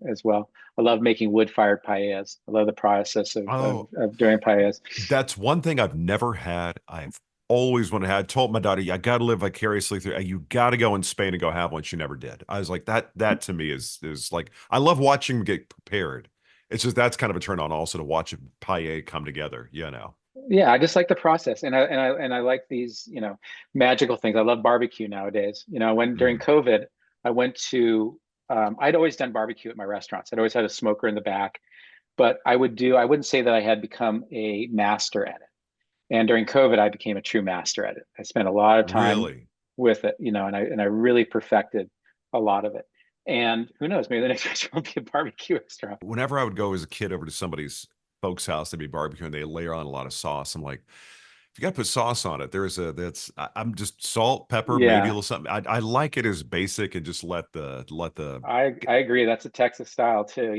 as well. I love making wood-fired paellas. I love the process Oh, of doing paellas. that's one thing I've never had. I've always wanted to have. I told my daughter, I got to live vicariously through. You got to go in Spain and go have one. She never did. I was like, that to me is like, I love watching them get prepared. It's just that's kind of a turn on also to watch a paella come together, you know. Yeah, I just like the process, and I like these, magical things. I love barbecue nowadays. When during Mhm. COVID, I went to, I'd always done barbecue at my restaurants. I'd always had a smoker in the back, but I wouldn't say that I had become a master at it. And during COVID, I became a true master at it. I spent a lot of time Really? with it, and I really perfected a lot of it. And who knows, maybe the next restaurant will be a barbecue restaurant. Whenever I would go as a kid over to somebody's folks' house, they'd be barbecuing, they layer on a lot of sauce. I'm like, if you got to put sauce on it, I'm just salt, pepper, maybe a Yeah. little something. I like it as basic and just let the I agree. That's a Texas style too,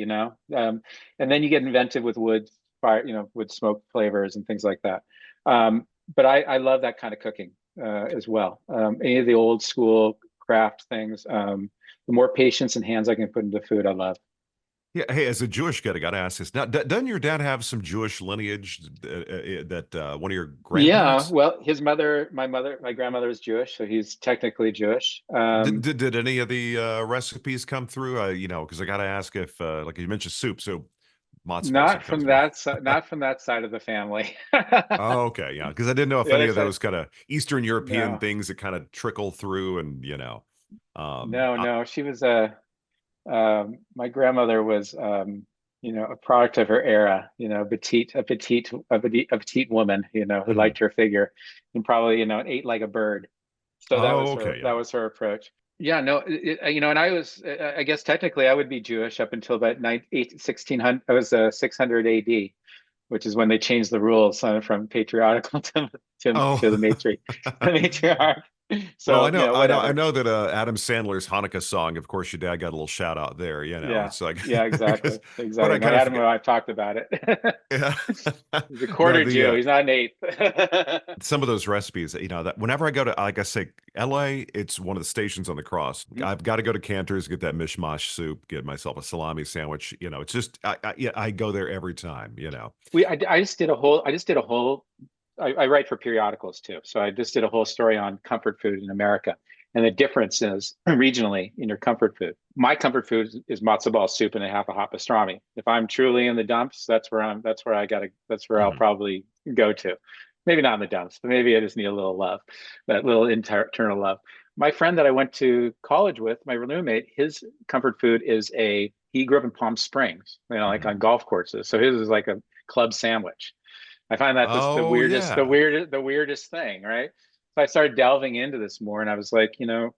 and then you get inventive with wood fire, with smoke flavors and things like that. But I love that kind of cooking, as well. Any of the old school craft things, the more patience and hands I can put into food, I love. Yeah, hey, as a Jewish kid, I got to ask this. Now, doesn't your dad have some Jewish lineage that one of your Yeah, grandparents? well, my grandmother is Jewish, so he's technically Jewish. Did any of the recipes come through? Because I got to ask if, like you mentioned, so matzo ball soup comes to mind. Not from that side of the family. Oh, okay, yeah, because I didn't know if The any other of side, those kind of Eastern European no, things that kind of trickle through, and no, I, no. She was a my grandmother was, a product of her era, a petite woman, who mhm. liked her figure and probably, ate like a bird. So Oh, okay, that yeah. was her approach. Yeah, no, and I guess technically I would be Jewish up until about 1600. I was 600 AD, which is when they changed the rules, from patriarchal Oh, to the matriarch. well, So, I whatever. know that Adam Sandler's Hanukkah song. Of course, your dad got a little shout out there. Yeah, It's like, yeah, exactly, but exactly. I My kind of Adam forget. and I talked about it. Yeah. He's a No, quarter Jew. He's not an eighth. some of those recipes, that whenever I go to, like I say, LA, it's one of the stations on the cross. Mhm. I've got to go to Cantor's, get that mishmash soup, get myself a salami sandwich. It's just, yeah, I go there every time. I just did a whole I write for periodicals too. So I just did a whole story on comfort food in America and the differences regionally in your comfort food. My comfort food is matzo ball soup and a half a hot pastrami. If I'm truly in the dumps, that's where I'll Mhm. probably go to. Maybe not in the dumps, but maybe I just need a little love, that little internal love. My friend that I went to college with, my roommate, his comfort food he grew up in Palm Springs, like Mhm. on golf courses. So his is like a club sandwich. I find that just Oh, yeah. the weirdest thing, right? So I started delving into this more, and I was like, it's an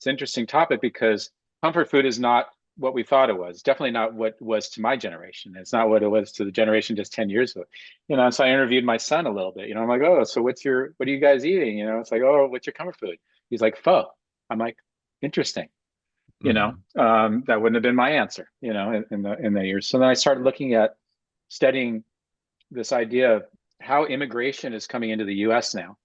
interesting topic because comfort food is not what we thought it was. Definitely not what it was to my generation. It's not what it was to the generation just 10 years ago. And so I interviewed my son a little bit. I'm like, oh, so what are you guys eating? It's like, oh, what's your comfort food? He's like, pho. I'm like, interesting. Mhm. That wouldn't have been my answer, in the years. So then I started looking at studying this idea of how immigration is coming into the US now.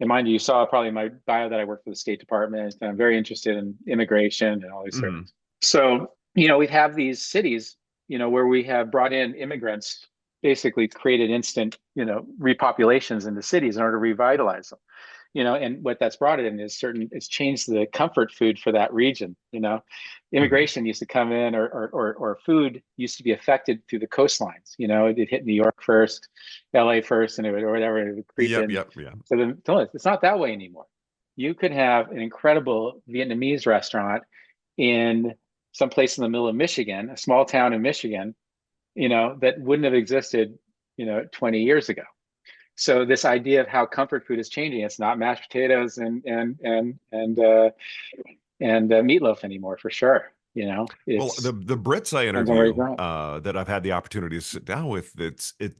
And mind you, you saw probably in my bio that I work for the State Department, and I'm very interested in immigration and all these sort of Mhm. things. So, we have these cities, where we have brought in immigrants, basically created instant, repopulations in the cities in order to revitalize them. And what that's brought in is it's changed the comfort food for that region. Mhm. Immigration used to come in, or food used to be affected through the coastlines. It hit New York first, LA first, and or whatever, it would creep Yep, in. yep, yeah. So it's not that way anymore. You could have an incredible Vietnamese restaurant in some place in the middle of Michigan, a small town in Michigan, that wouldn't have existed, 20 years ago. So this idea of how comfort food is changing, it's not mashed potatoes and meatloaf anymore, for sure. Well, the It's Brits I depends on where you're interview going. that I've had the opportunity to sit down with,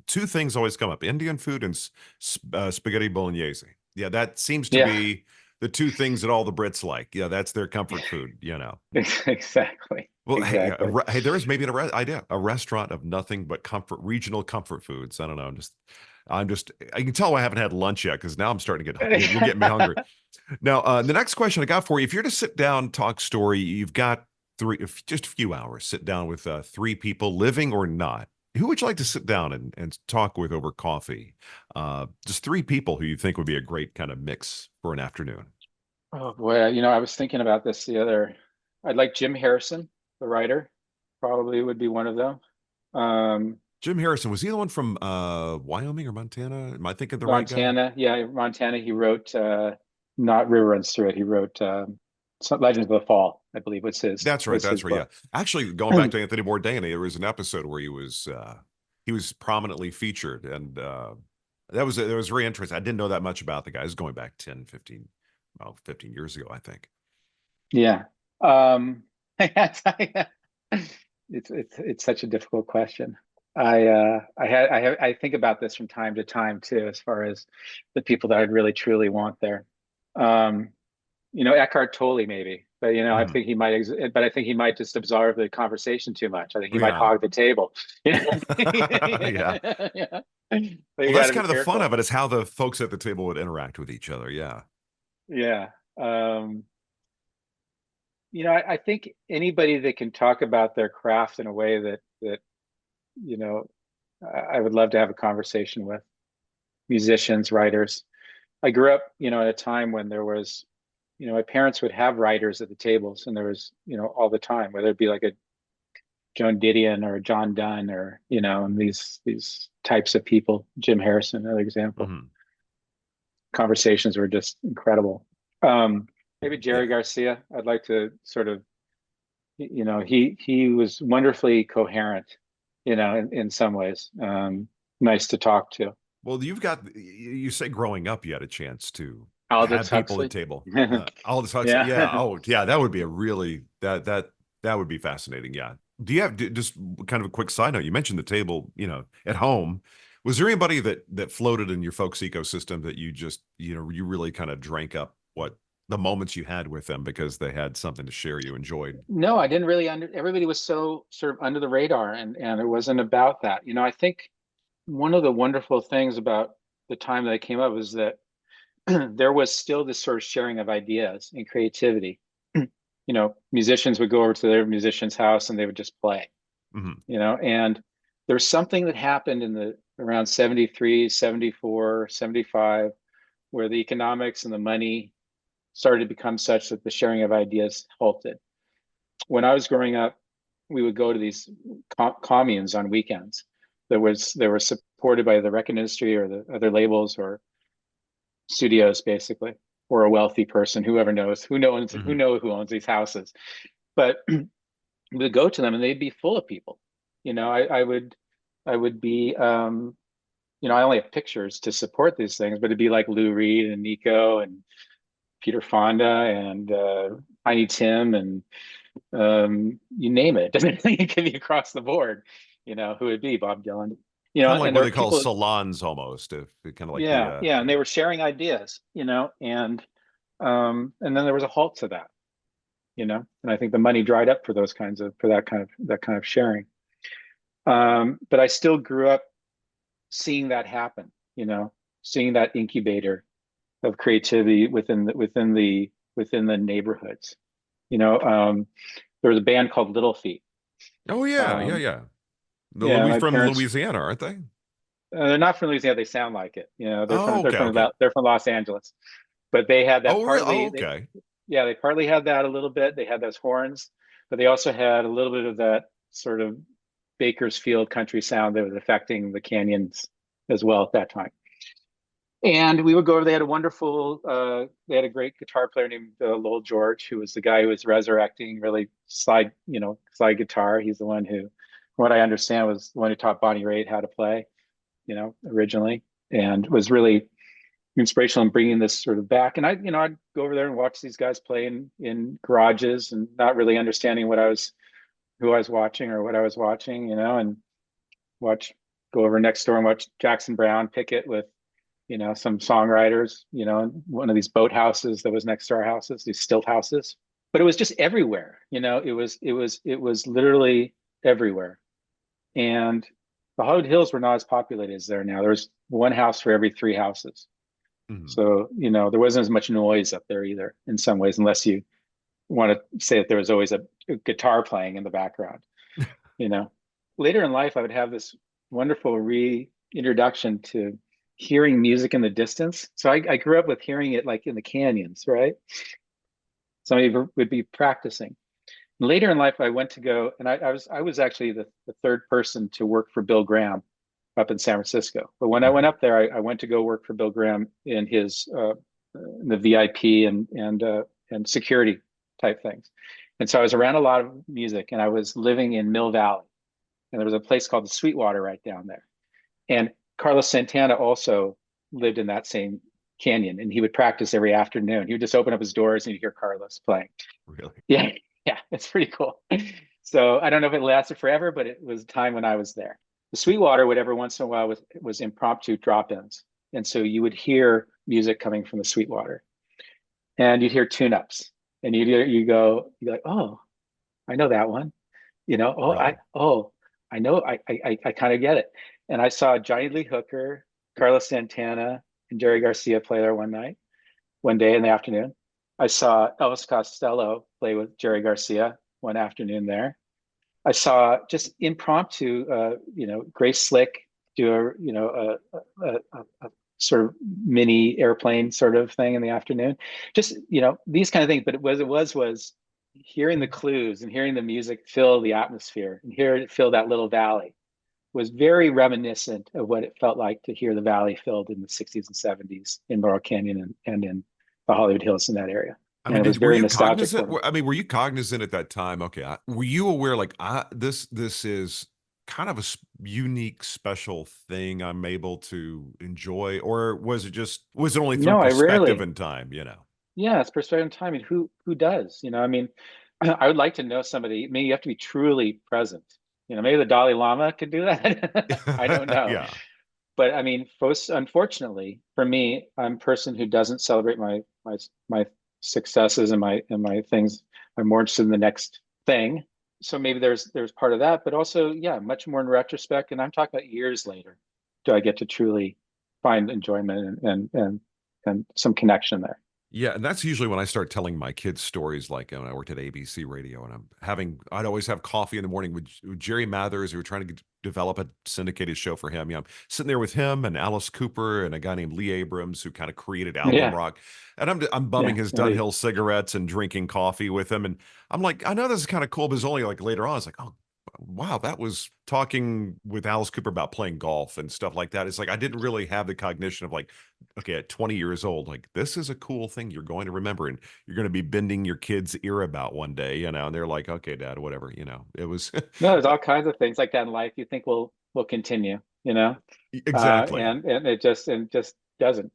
two things always come up: Indian food and spaghetti bolognese. Yeah, that seems to Yeah, be the two things that all the Brits like. Yeah, that's their comfort food. exactly, Well, hey, exactly. hey, there is maybe idea a restaurant of nothing but regional comfort foods. I don't know. I can tell I haven't had lunch yet because now I'm starting to get. You're getting me hungry. Now, the next question I got for you: if you're to sit down, talk story, you've got just a few hours. Sit down with three people, living or not. Who would you like to sit down and talk with over coffee? Just three people who you think would be a great kind of mix for an afternoon. Oh boy, I was thinking about this the other. I'd like Jim Harrison, the writer, probably would be one of them. Um, Jim Harrison, was he the one from Wyoming or Montana? Am I thinking of the right guy? Montana, yeah, Montana. He wrote not River Runs Through It. He wrote Legends of the Fall, I believe was his That's right. was his That's right. Yeah. book. Actually, going back to Anthony Bourdain, there was an episode where he was prominently featured, and that was very interesting. I didn't know that much about the guy. It was going back 10, 15, well, 15 years ago, I think. Yeah. It's such a difficult question. I think about this from time to time too, as far as the people that I'd really truly want there. Um, Eckhart Tolle maybe, but I Mhm. think he might, but I think he might just absorb the conversation too much. I think he might Yeah. hog the table. Yeah. Yeah. So Well, you got that's to be kind of the fun careful. of it, is how the folks at the table would interact with each other. Yeah. Yeah. Um, I think anybody that can talk about their craft in a way that you know I would love to have a conversation with musicians, writers. I grew up, at a time when there was, my parents would have writers at the tables, and there was, all the time, whether it be like a Joan Didion or a John Donne or, and these types of people. Jim Harrison, another example. Mhm. Conversations were just incredible. Um, Maybe Yeah. Jerry Garcia. I'd like to sort of, he was wonderfully coherent, in some ways. Nice to talk to. Well, you say growing up, you had a chance to Aldous have people at Huxley. the table. All the talks, yeah. Yeah. Oh, yeah. That would be a really that would be fascinating. Yeah. Do you have just kind of a quick side note? You mentioned the table, at home. Was there anybody that floated in your folks' ecosystem that you just, you really kind of drank up what the moments you had with them because they had something to share you enjoyed? No, I didn't really everybody was so sort of under the radar, and it wasn't about that. I think one of the wonderful things about the time that I came up was that there was still this sort of sharing of ideas and creativity. Musicians would go over to their musician's house and they would just play, Hmm. and there's something that happened in the around 73, 74, 75, where the economics and the money started to become such that the sharing of ideas halted. When I was growing up, we would go to these communes on weekends. They were supported by the record industry or the other labels or studios, basically, or a wealthy person, whoever knows Hmm. who owns these houses. But we'd go to them and they'd be full of people. I would be I only have pictures to support these things, but it'd be like Lou Reed and Nico and Peter Fonda and Tiny Tim and you name it. It could be across the board. Who would be Bob Dylan? Kind of like And what there were they call people. salons almost, if kind of like the Yeah, yeah, and yeah. they were sharing ideas. And then there was a halt to that. And I think the money dried up for that kind of sharing. But I still grew up seeing that happen. Seeing that incubator of creativity within the neighborhoods. There was a band called Little Feat. Oh yeah, yeah, Um, yeah. The yeah, Louis my from parents. Louisiana, aren't they? They're not from Louisiana. They sound like it. Oh, okay, okay. They're from Los Angeles, but they had that Oh, really? Oh, partly. okay. They partly had that a little bit. They had those horns, but they also had a little bit of that sort of Bakersfield country sound that was affecting the canyons as well at that time. And we would go over. They had a great guitar player named Lowell George, who was the guy who was resurrecting really slide guitar. He's the one who, from what I understand, was the one who taught Bonnie Raitt how to play, originally. and was really inspirational in bringing this sort of back. And I'd go over there and watch these guys play in garages and not really understanding who I was watching or what I was watching, and go over next door and watch Jackson Browne pick it with, some songwriters, in one of these boat houses that was next to our houses, these stilt houses. But it was just everywhere, it was literally everywhere. And the Hollywood Hills were not as populated as there now. There was one house for every three houses. Mhm. So, there wasn't as much noise up there either in some ways, unless you want to say that there was always a guitar playing in the background, you know. Later in life, I would have this wonderful reintroduction to hearing music in the distance. So I grew up with hearing it like in the canyons, right? Somebody would be practicing. Later in life, I went to go, and I was actually the third person to work for Bill Graham up in San Francisco. But when I went up there, I went to go work for Bill Graham in his the VIP and security type things. And so I was around a lot of music, and I was living in Mill Valley, and there was a place called the Sweetwater right down there. And Carlos Santana also lived in that same canyon, and he would practice every afternoon. He would just open up his doors and you'd hear Carlos playing. Really? Yeah, yeah, it's pretty cool. So I don't know if it lasted forever, but it was time when I was there. The Sweetwater would every once in a while was impromptu drop-ins. And so you would hear music coming from the Sweetwater, and you'd hear tune-ups, and you'd like, oh, I know that one. Really? I know, I kind of get it. And I saw Johnny Lee Hooker, Carlos Santana, and Jerry Garcia play there one day in the afternoon. I saw Elvis Costello play with Jerry Garcia one afternoon there. I saw just impromptu, Grace Slick do a sort of mini airplane sort of thing in the afternoon. Just, these kind of things. But it was hearing the clues and hearing the music fill the atmosphere and hear it fill that little valley was very reminiscent of what it felt like to hear the valley filled in the 60s and 70s in Laurel Canyon and in the Hollywood Hills in that area. I And mean, it was were very you nostalgic for cognizant? me. I mean, were you cognizant at that time? Okay, were you aware like this is kind of a unique, special thing I'm able to enjoy, or was it only through No, I perspective rarely. and time? Yeah, it's perspective and timing. Who does? I mean, I would like to know somebody. Maybe you have to be truly present. Maybe the Dalai Lama could do that. I don't know. Yeah. But I mean, folks, unfortunately for me, I'm a person who doesn't celebrate my successes and my things. I'm more interested in the next thing. So maybe there's part of that, but also, yeah, much more in retrospect. And I'm talking about years later, do I get to truly find enjoyment and some connection there? Yeah, and that's usually when I start telling my kids stories, like when I worked at ABC Radio, and I'd always have coffee in the morning with Jerry Mathers. We were trying to develop a syndicated show for him. I'm sitting there with him and Alice Cooper and a guy named Lee Abrams who kind of created album Yeah, rock. And I'm bumming yeah, his really. Dunhill cigarettes and drinking coffee with him. And I'm like, I know this is kind of cool, but it's only like later on. It's like, oh, wow, that was talking with Alice Cooper about playing golf and stuff like that. It's like I didn't really have the cognition of like, okay, at 20 years old, like this is a cool thing you're going to remember and you're going to be bending your kid's ear about one day, and they're like, okay, dad, whatever, it was No, there's all kinds of things like that in life you think will continue, exactly. and it just doesn't.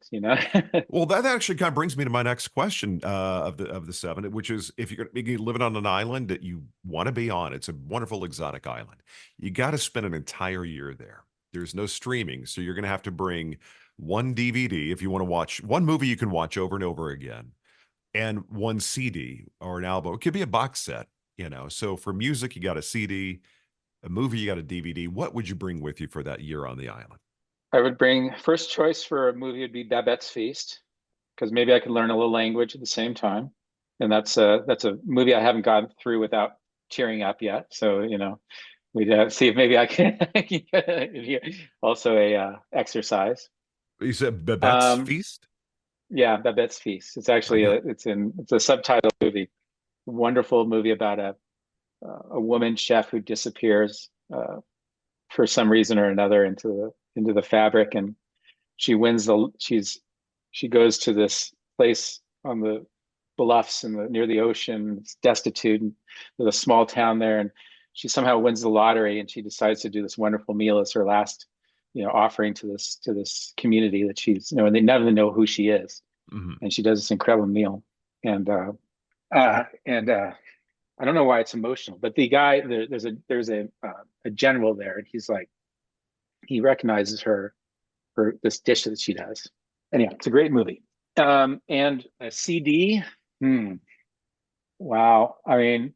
Well, that actually kind of brings me to my next question of the seven, which is if you're going to be living on an island that you want to be on, it's a wonderful exotic island. You got to spend an entire year there. There's no streaming, so you're going to have to bring one DVD if you want to watch one movie you can watch over and over again, and one CD or an album. It could be a box set. So for music, you got a CD, a movie, you got a DVD. What would you bring with you for that year on the island? I would bring first choice for a movie would be Babette's Feast, because maybe I could learn a little language at the same time. And that's a movie I haven't gotten through without tearing up yet. So, we'd see if maybe I can, also a exercise. You said Babette's Um, Feast? yeah, Babette's Feast. It's I actually know. it's a subtitle movie, wonderful movie about a woman chef who disappears for some reason or another into the fabric, and she goes to this place on the bluffs and near the ocean. It's destitute, and there's a small town there, and she somehow wins the lottery, and she decides to do this wonderful meal as her last offering to this community that she's, and they never know who she is. Hmm. And she does this incredible meal. And I don't know why it's emotional, but the guy, there's a general there, and he's like, he recognizes her for this dish that she does. Anyhow, it's a great movie. And a CD. Wow. I mean,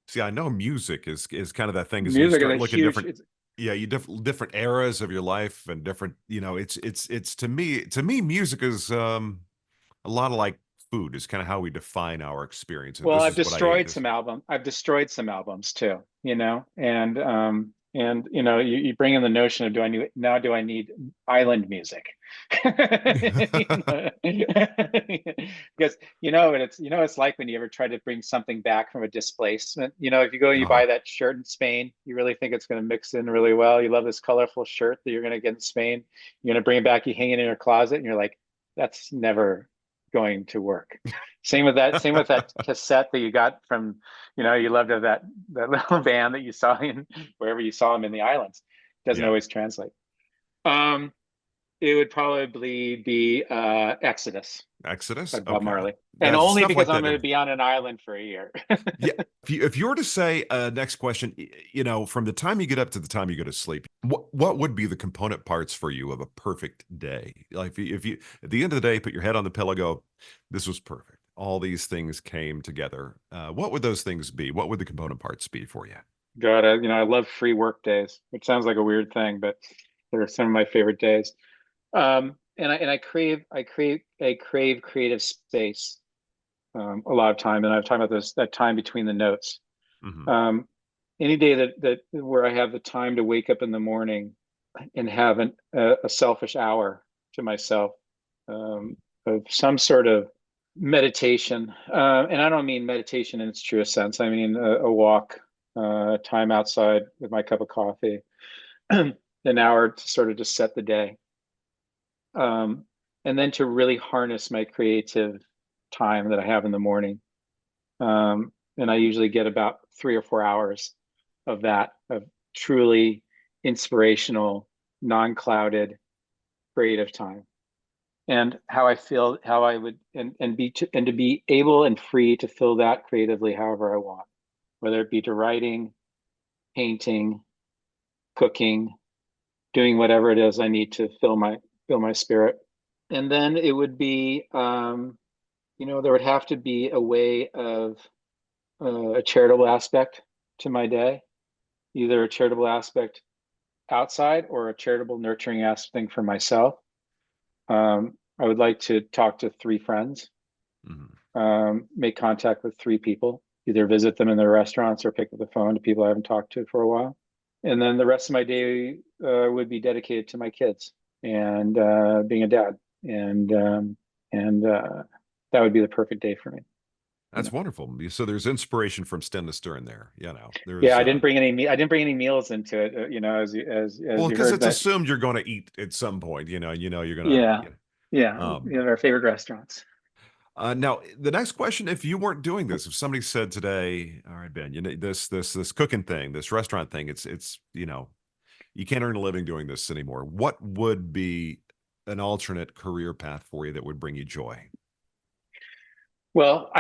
See, I know music is kind of that thing, as you music is start a looking huge. different. Yeah, you different eras of your life and different. It's to me, music is a lot of like food is kind of how we define our experience. If Well, this I've is what I ate, destroyed this. some album. I've destroyed some albums too, and you bring in the notion of do I need island music? Because it's like when you ever try to bring something back from a displacement. If you go and you Uh-huh. buy that shirt in Spain, you really think it's going to mix in really well. You love this colorful shirt that you're going to get in Spain. You're going to bring it back, you hang it in your closet, and you're like, that's never going to work. Same with that cassette that you got from, you loved that little band that you saw in wherever you saw them in the islands. Doesn't Yeah, always translate. Um, it would probably be Exodus by Exodus. Bob Okay, Marley, and that's only stuff because like I'm that. going to be on an island for a year. Yeah, if you were to say next question, from the time you get up to the time you go to sleep, what would be the component parts for you of a perfect day? Like if you at the end of the day put your head on the pillow, go, this was perfect. All these things came together. What would those things be? What would the component parts be for you? God, I love free work days, which sounds like a weird thing, but they're some of my favorite days. And I crave creative space a lot of time, and I've talked about this that time between the notes. Hmm. Um, any day that where I have the time to wake up in the morning and have a selfish hour to myself, of some sort of meditation, and I don't mean meditation in its truest sense. I mean a walk, time outside with my cup of coffee, an hour to sort of just set the day, and then to really harness my creative time that I have in the morning. And I usually get about 3 or 4 hours of that, of truly inspirational, non-clouded, creative time. And how I feel, how I would, and to be able and free to fill that creatively however I want, whether it be to writing, painting, cooking, doing whatever it is I need to fill my spirit. And then it would be, there would have to be a way of a charitable aspect to my day, either a charitable aspect outside or a charitable nurturing aspect for myself. I would like to talk to 3 friends, Hmm. make contact with 3 people, either visit them in their restaurants or pick up the phone to people I haven't talked to for a while. And then the rest of my day would be dedicated to my kids and being a dad. And that would be the perfect day for me. You That's know. wonderful. So there's inspiration from stem to stern there. Yeah, There's I didn't bring any meals into it. As well, you because heard it's that. assumed you're going to eat at some point. You're gonna. Yeah, yeah, Um, our favorite restaurants. Now, the next question: if you weren't doing this, if somebody said today, "All right, Ben, this cooking thing, this restaurant thing, it's you can't earn a living doing this anymore," what would be an alternate career path for you that would bring you joy? Well,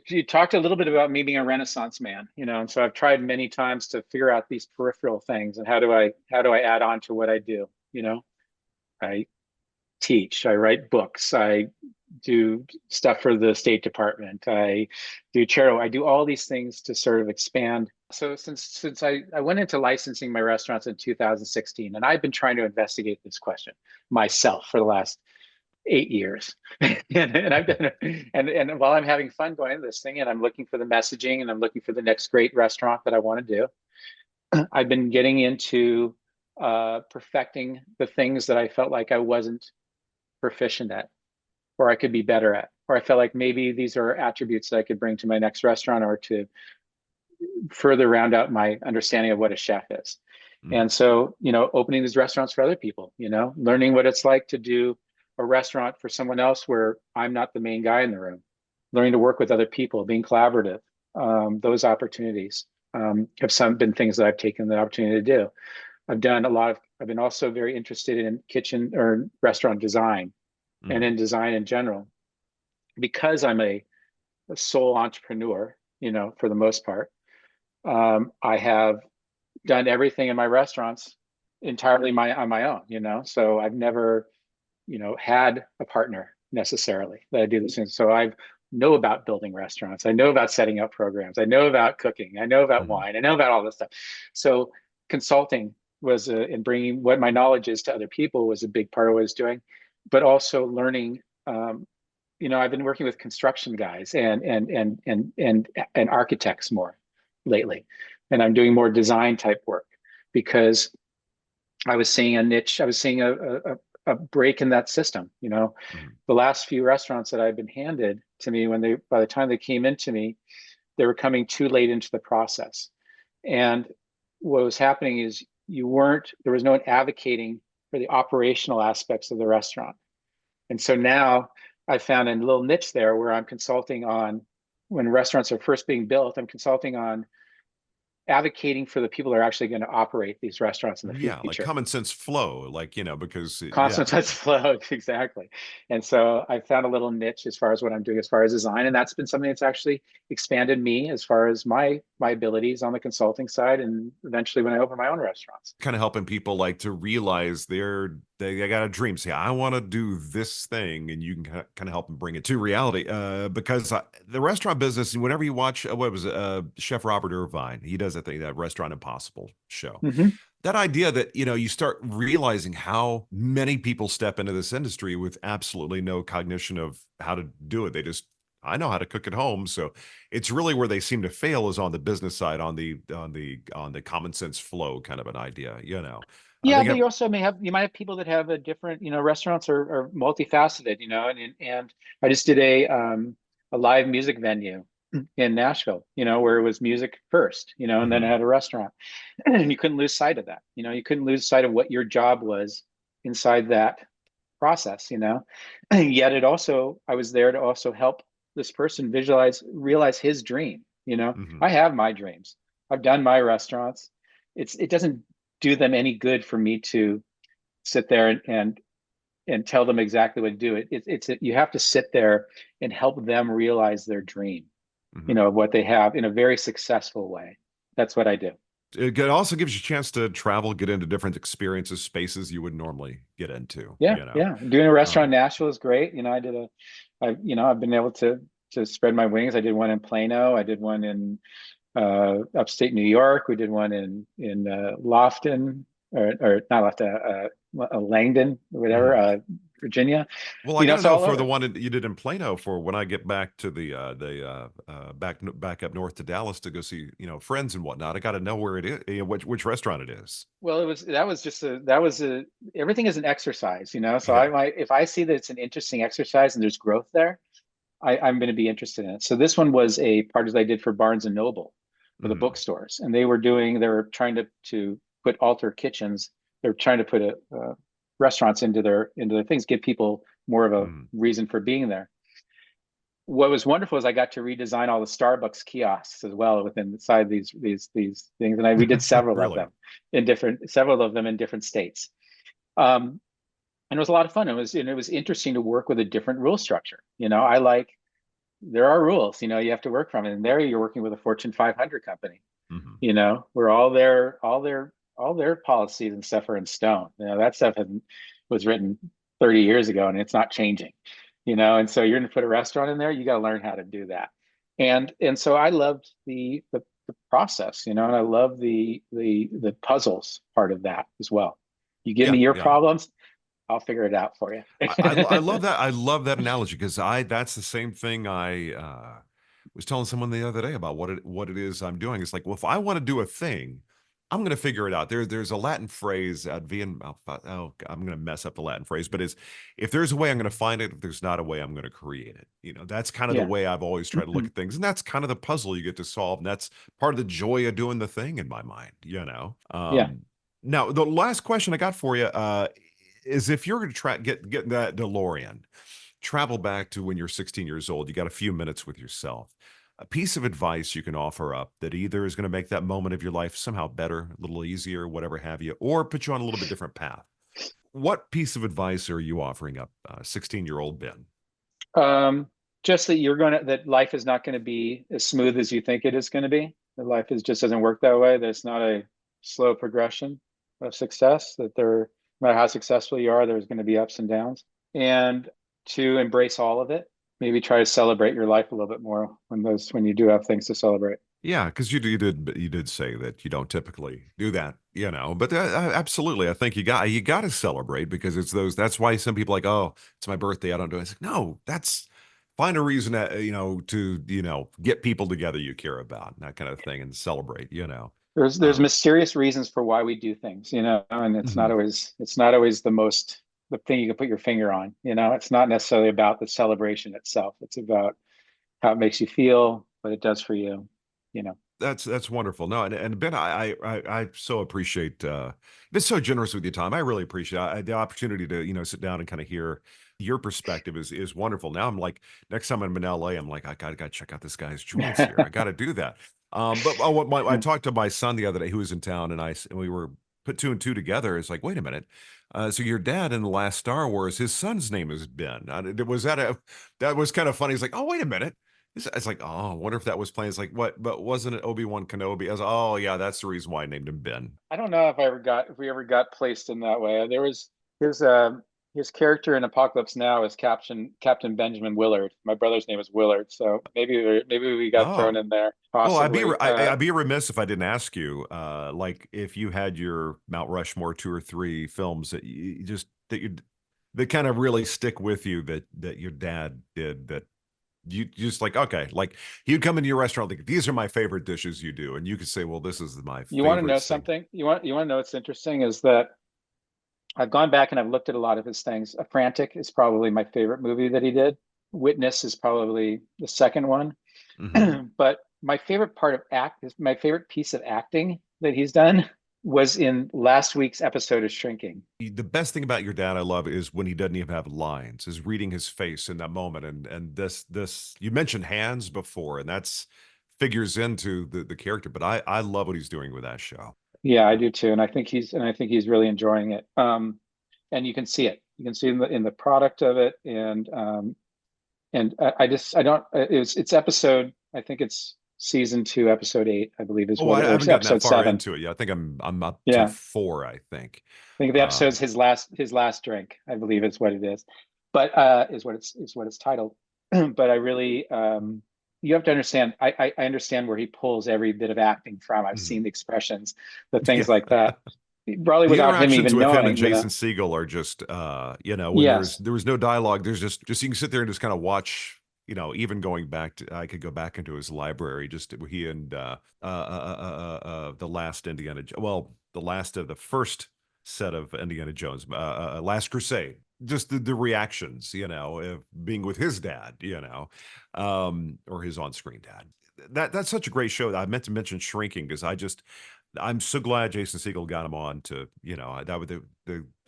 you talked a little bit about me being a Renaissance man, and so I've tried many times to figure out these peripheral things and how do I add on to what I do. I teach, I write books, I do stuff for the State Department, I do charitable, I do all these things to sort of expand. So since I went into licensing my restaurants in 2016, and I've been trying to investigate this question myself for the last 8 years. and I've done and while I'm having fun going into this thing and I'm looking for the messaging and I'm looking for the next great restaurant that I want to do, I've been getting into perfecting the things that I felt like I wasn't proficient at, or I could be better at, or I felt like maybe these are attributes that I could bring to my next restaurant or to further round out my understanding of what a chef is. Mm. And so, opening these restaurants for other people, learning what it's like to do a restaurant for someone else where I'm not the main guy in the room, learning to work with other people, being collaborative. Those opportunities have been things that I've taken the opportunity to do. I've done a lot of I've been also very interested in kitchen or restaurant design and Mhm. in design in general because I'm a sole entrepreneur, for the most part. I have done everything in my restaurants entirely on my own, so I've never, had a partner necessarily that I do this in. So I know about building restaurants. I know about setting up programs. I know about cooking. I know about Mhm. wine. I know about all this stuff. So consulting was in bringing what my knowledge is to other people was a big part of what I was doing, but also learning. I've been working with construction guys and architects more lately, and I'm doing more design type work because I was seeing a niche. I was seeing a break in that system. Mhm. The last few restaurants that I've been handed to me, by the time they came into me, they were coming too late into the process. And what was happening is there was no one advocating for the operational aspects of the restaurant. And so now I found a little niche there where I'm consulting on when restaurants are first being built, I'm consulting on advocating for the people that are actually going to operate these restaurants in the Yeah, like future. common sense flow, like, because Constant yeah. touch flow, exactly. And so I found a little niche as far as what I'm doing as far as design, and that's been something that's actually expanded me as far as my abilities on the consulting side, and eventually when I open my own restaurants. Kind of helping people like to realize they got a dream. Say, I want to do this thing, and you can kind of help them bring it to reality. Because the restaurant business, whenever you watch, what was it, Chef Robert Irvine, he does that thing, that Restaurant Impossible show. Hmm. That idea that you start realizing how many people step into this industry with absolutely no cognition of how to do it. They just, I know how to cook at home. So it's really where they seem to fail is on the business side, on the common sense flow kind of an idea. Yeah, They but got you might have people that have a different, restaurants are multifaceted, and I just did a live music venue in Nashville, where it was music first, and then it mhm, had a restaurant. And you couldn't lose sight of that. You couldn't lose sight of what your job was inside that process, And yet I was there to also help this person realize his dream, I mhm, have my dreams. I've done my restaurants. It doesn't do them any good for me to sit there and tell them exactly what to do. You have to sit there and help them realize their dream, mhm. of what they have in a very successful way. That's what I do. It also gives you a chance to travel, get into different experiences, spaces you would normally get into, Yeah, yeah. Doing a restaurant Um, in Nashville is great. I've been able to spread my wings. I did one in Plano. I did one in upstate New York. We did one in Lofton, or not Lofton, Langdon, or whatever, mhm. Virginia. Well, I got to It's know all for the over. one you did in Plano for when I get back to back up north to Dallas to go see friends and whatnot. I got to know where it is, which restaurant it is. Well, that was just that was everything is an exercise, So Yeah. if I see that it's an interesting exercise and there's growth there, I'm going to be interested in it. So this one was a project I did for Barnes and Noble, for the Mhm. bookstores, and they were trying to put alter kitchens. They were trying to put restaurants into their things, give people more of a Mhm. reason for being there. What was wonderful is I got to redesign all the Starbucks kiosks as well within inside these things, and we did Really? several of them in different states. Um, and it was a lot of fun. It was interesting to work with a different rule structure. There are rules, you have to work from it. And there you're working with a Fortune 500 company, Mhm. where all their policies and stuff are in stone. That stuff was written 30 years ago and it's not changing, and so you're going to put a restaurant in there, you got to learn how to do that. And so I loved the process, and I love the puzzles part of that as well. You give Yeah, me your yeah. problems, I'll figure it out for you. I love that. I love that analogy because I that's the same thing I was telling someone the other day about what it is I'm doing. It's like, well, if I want to do a thing, I'm going to figure it out. There's a Latin phrase at Vian. Oh, I'm going to mess up the Latin phrase, but it's if there's a way, I'm going to find it. If there's not a way, I'm going to create it. That's kind of the Yeah. way I've always tried to look at things, and that's kind of the puzzle you get to solve, and that's part of the joy of doing the thing in my mind. Yeah. Now, the last question I got for you is if you're going to try get that DeLorean, travel back to when you're 16 years old, you got a few minutes with yourself. a piece of advice you can offer up that either is going to make that moment of your life somehow better, a little easier, whatever have you, or put you on a little bit different path. What piece of advice are you offering up, 16-year-old Ben? Um, just that that life is not going to be as smooth as you think it is going to be. That life is just doesn't work that way. That it's not a slow progression of success. That there, no matter how successful you are, there's going to be ups and downs. And to embrace all of it. Maybe try to celebrate your life a little bit more when you do have things to celebrate. Yeah, because you did say that you don't typically do that, But absolutely, I think you got to celebrate because it's those. That's why some people are like, oh, it's my birthday, I don't do it. It's like, no, that's find a reason to get people together you care about, and that kind of thing, and celebrate. There's mysterious reasons for why we do things, and Mhm. it's not always the thing you can put your finger on. It's not necessarily about the celebration itself. It's about how it makes you feel, what it does for you. You know. That's wonderful. No, and Ben, I so appreciate been so generous with your time. I really appreciate the opportunity to sit down and kind of hear your perspective is wonderful. Now I'm like next time I'm in LA, I'm like I gotta check out this guy's joints here. I got to do that. But I talked to my son the other day who was in town, and we were put two and two together. It's like, wait a minute. So your dad in the last Star Wars, his son's name is Ben. Was that was kind of funny. He's like, oh, wait a minute. It's like, oh, I wonder if that was playing. It's like, what? But wasn't it Obi-Wan Kenobi? I was, oh yeah, that's the reason why I named him Ben. I don't know if we ever got placed in that way. There was his his character in Apocalypse Now is Captain Benjamin Willard. My brother's name is Willard, so maybe we got thrown Oh, in there, well, possibly. I'd be remiss if I didn't ask you, like if you had your Mount Rushmore two or three films that you just that kind of really stick with you that your dad did that you just like, okay, like he'd come into your restaurant like these are my favorite dishes you do, and you could say, well, this is my You want to favorite know thing. something? You want to know what's interesting is that I've gone back and I've looked at a lot of his things. A Frantic is probably my favorite movie that he did. Witness is probably the second one. Hmm. But my favorite piece of acting that he's done was in last week's episode of Shrinking. The best thing about your dad I love is when he doesn't even have lines, is reading his face in that moment. And this you mentioned hands before, and that's figures into the character. But I love what he's doing with that show. Yeah, I do too, and I think he's really enjoying it. And you can see it. You can see in the product of it, and I don't. It's episode. I think it's season 2, episode 8. I believe is Oh, what I it, or haven't it's gotten that episode far 7. into it yet. I think I'm up to Yeah, 4, I think. I think the episode's Um, his last drink. I believe is what it is, but is what it's titled. But I really you have to understand. I understand where he pulls every bit of acting from. I've mhm. seen the expressions, the things Yeah. like that, probably The without him interactions even with him and knowing. Jason Segel are just when Yes, there was no dialogue, there's just you can sit there and just kind of watch, even going back to I could go back into his library, just he and the last well, the last of the first set of Indiana Jones, Last Crusade. Just the reactions, of being with his dad, or his on-screen dad. That's such a great show. I meant to mention Shrinking because I'm so glad Jason Segel got him on to, that would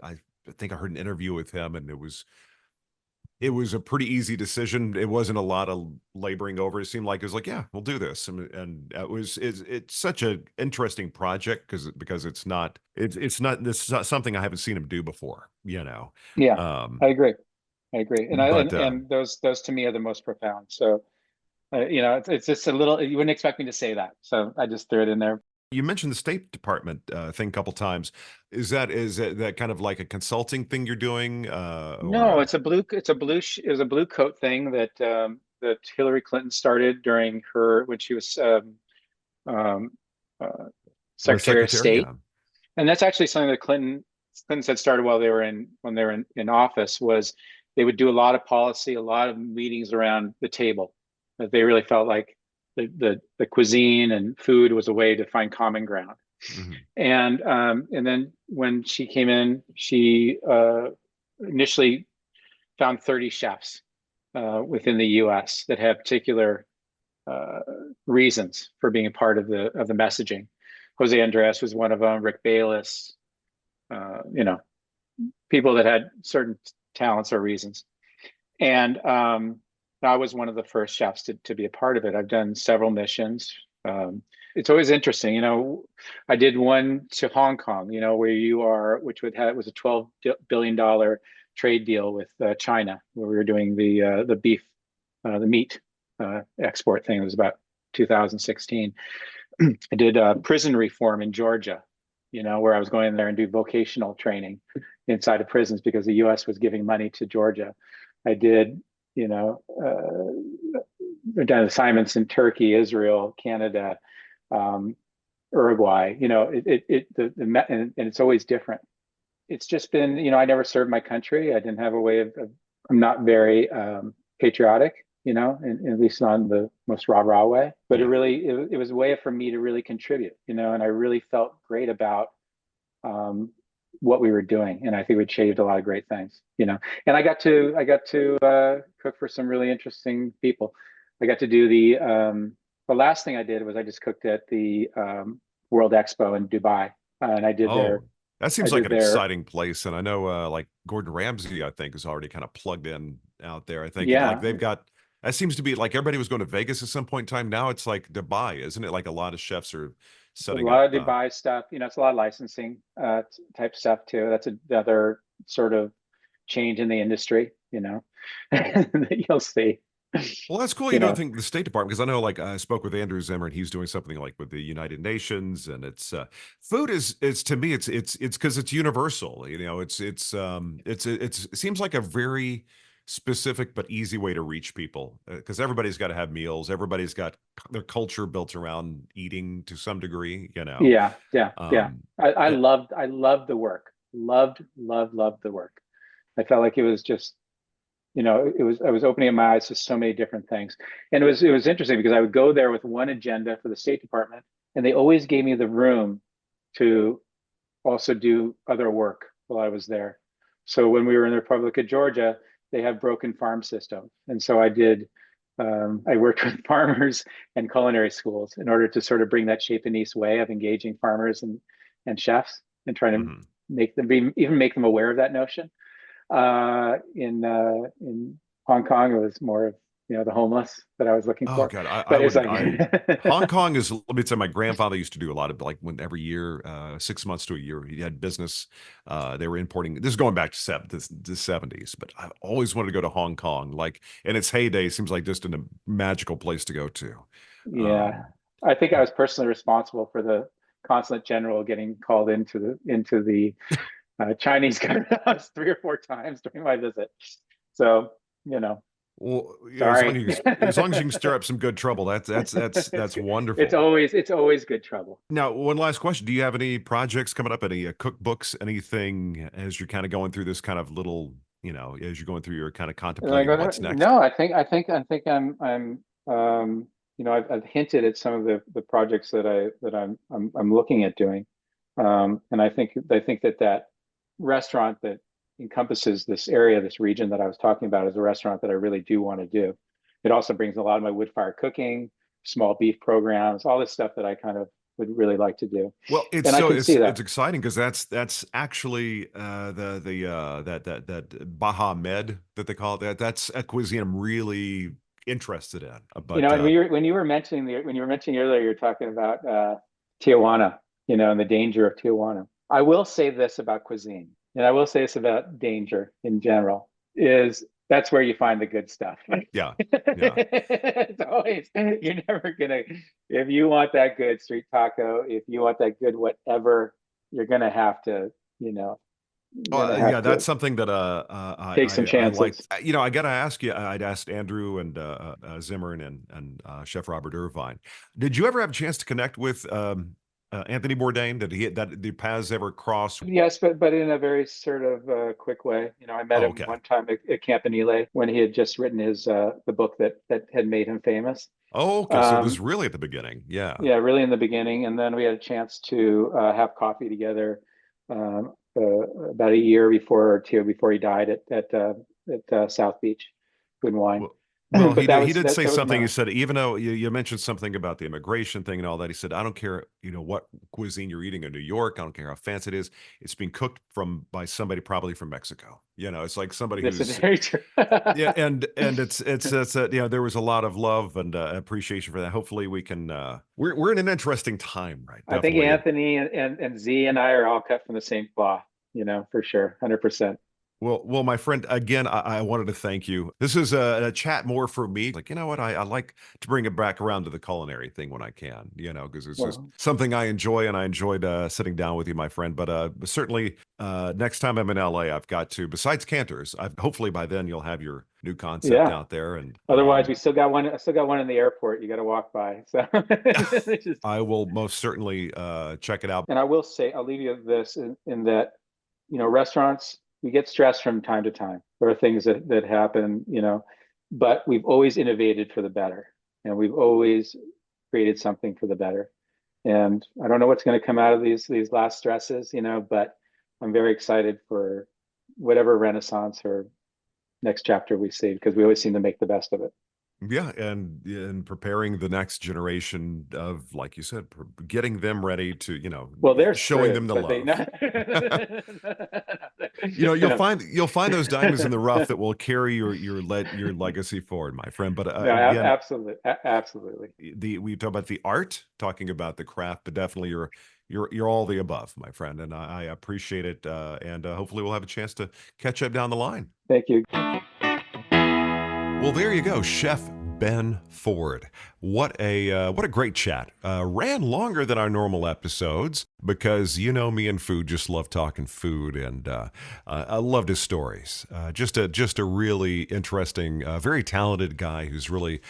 I think I heard an interview with him and it was a pretty easy decision. It wasn't a lot of laboring over. It seemed like it was like, yeah, we'll do this. And it's such an interesting project because it's not something I haven't seen him do before. yeah, Um, I agree. I agree, but and those to me are the most profound. So it's just a little. You wouldn't expect me to say that, so I just threw it in there. you mentioned the State Department thing a couple times. Is that kind of like a consulting thing you're doing, or No, it was a blue coat thing that Hillary Clinton started during when she was um, uh, or Secretary of secretary? State, Yeah. and that's actually something that Clinton had started while they were in office. Was they would do a lot of policy, a lot of meetings around the table. That they really felt like the cuisine and food was a way to find common ground. Mhm. And then when she came in, she initially found 30 chefs within the U.S. that have particular uh, reasons for being a part of the messaging. Jose Andres was one of them. Rick Bayless, people that had certain talents or reasons. And I was one of the first chefs to be a part of it. I've done several missions. It's always interesting, I did one to Hong Kong, where you are, which it was a $12 billion trade deal with China, where we were doing the beef, the meat export thing. It was about 2016. I did prison reform in Georgia, where I was going there and do vocational training inside of prisons because the U.S. was giving money to Georgia. I did, done assignments in Turkey, Israel, Canada, Uruguay. And it's always different. It's just been, I never served my country. I didn't have a way of I'm not very patriotic, at least on the most rah-rah way. But it was a way for me to really contribute, and I really felt great about what we were doing, and I think we achieved a lot of great things, And I got to cook for some really interesting people. I got to do the last thing I did was I just cooked at the World Expo in Dubai, and I did that seems like an exciting place. And I know like Gordon Ramsay, I think, is already kind of plugged in out there. I think like they've got, that seems to be like everybody was going to Vegas at some point in time. Now it's like Dubai, isn't it? Like a lot of chefs are setting up. A lot of Dubai stuff, it's a lot of licensing type stuff too. That's another sort of change in the industry, that you'll see. Well, that's cool. You don't think the State Department, because I know, like, I spoke with Andrew Zimmer, and he's doing something like with the United Nations, and it's food is to me, it's because it's universal. It seems like a very specific but easy way to reach people because everybody's got to have meals. Everybody's got their culture built around eating to some degree. Yeah. I loved the work. Loved the work. I felt like it was just. I was opening my eyes to so many different things. And it was interesting because I would go there with one agenda for the State Department, and they always gave me the room to also do other work while I was there. So when we were in the Republic of Georgia, they have broken farm systems. And so I worked with farmers and culinary schools in order to sort of bring that Japanese way of engaging farmers and chefs and trying to make them aware of that notion. In Hong Kong, it was more of the homeless that I was looking for. Oh God, Hong Kong is. Let me tell you, my grandfather used to do a lot of like every year, 6 months to a year, he had business. They were importing. This is going back to the 70s, but I always wanted to go to Hong Kong. Like in its heyday, seems like just a magical place to go to. Yeah, I think I was personally responsible for the consulate general getting called into the Chinese government 3 or 4 times during my visit. So, well, sorry. as long as you can stir up some good trouble, that's wonderful. It's always good trouble. Now, one last question: do you have any projects coming up? Any cookbooks? Anything as you're kind of going through this kind of little, as you're going through your kind of contemplating what's next? No, I think I've hinted at some of the projects that I'm looking at doing, and I think that restaurant that encompasses this area, this region that I was talking about, is a restaurant that I really do want to do. It also brings a lot of my wood fire cooking, small beef programs, all this stuff that I kind of would really like to do. Well, it's exciting because that's actually that Baha Med that they call it. That's a cuisine I'm really interested in. But when you were mentioning earlier, you're talking about Tijuana, and the danger of Tijuana. I will say this about cuisine, and I will say this about danger in general, is that's where you find the good stuff. Yeah. It's always, you're never gonna, if you want that good street taco, if you want that good whatever, you're gonna have to, that's something that take some chances. I got to ask you. I'd asked Andrew and Zimmer and Chef Robert Irvine. Did you ever have a chance to connect with Anthony Bourdain? That the paths ever crossed? Yes, but in a very sort of quick way. I met him one time at Campanile when he had just written his the book that had made him famous. Oh, okay. So it was really at the beginning. Yeah. Yeah, really in the beginning, and then we had a chance to have coffee together about a year before he died at South Beach, Food and Wine. Well, But he did say that was something. my He said, even though you mentioned something about the immigration thing and all that, he said, I don't care, what cuisine you're eating in New York. I don't care how fancy it is. It's being cooked by somebody probably from Mexico. It's like somebody this is who's, very true. yeah. And it's there was a lot of love and appreciation for that. Hopefully we can, we're in an interesting time, right? I think Definitely. Anthony and Z and I are all cut from the same cloth, for sure, 100%. Well, my friend, again, I wanted to thank you. This is a chat more for me. Like, you know what? I like to bring it back around to the culinary thing when I can, because it's just Well, something I enjoy, and I enjoyed sitting down with you, my friend. But certainly, next time I'm in LA, I've got to, besides Cantor's, hopefully by then you'll have your new concept yeah. out there. And Otherwise, we still got one. I still got one in the airport. You got to walk by. So, it's just, I will most certainly check it out. and I will say, I'll leave you with this in that, restaurants, we get stressed from time to time. There are things that happen, but we've always innovated for the better, and we've always created something for the better. And I don't know what's going to come out of these last stresses, but I'm very excited for whatever renaissance or next chapter we see, because we always seem to make the best of it. Yeah, and in preparing the next generation of, like you said, getting them ready to, Well, they're showing screwed, them the but love. you know, You'll find those diamonds in the rough that will carry your legacy forward, my friend. But no, again, absolutely, absolutely. we talk about the art, talking about the craft, but definitely you're all the above, my friend, and I appreciate it. And hopefully we'll have a chance to catch up down the line. Thank you. Well, there you go, Chef Ben Ford. What a great chat. Ran longer than our normal episodes because me and food just love talking food, and I loved his stories. Just a really interesting, very talented guy who's really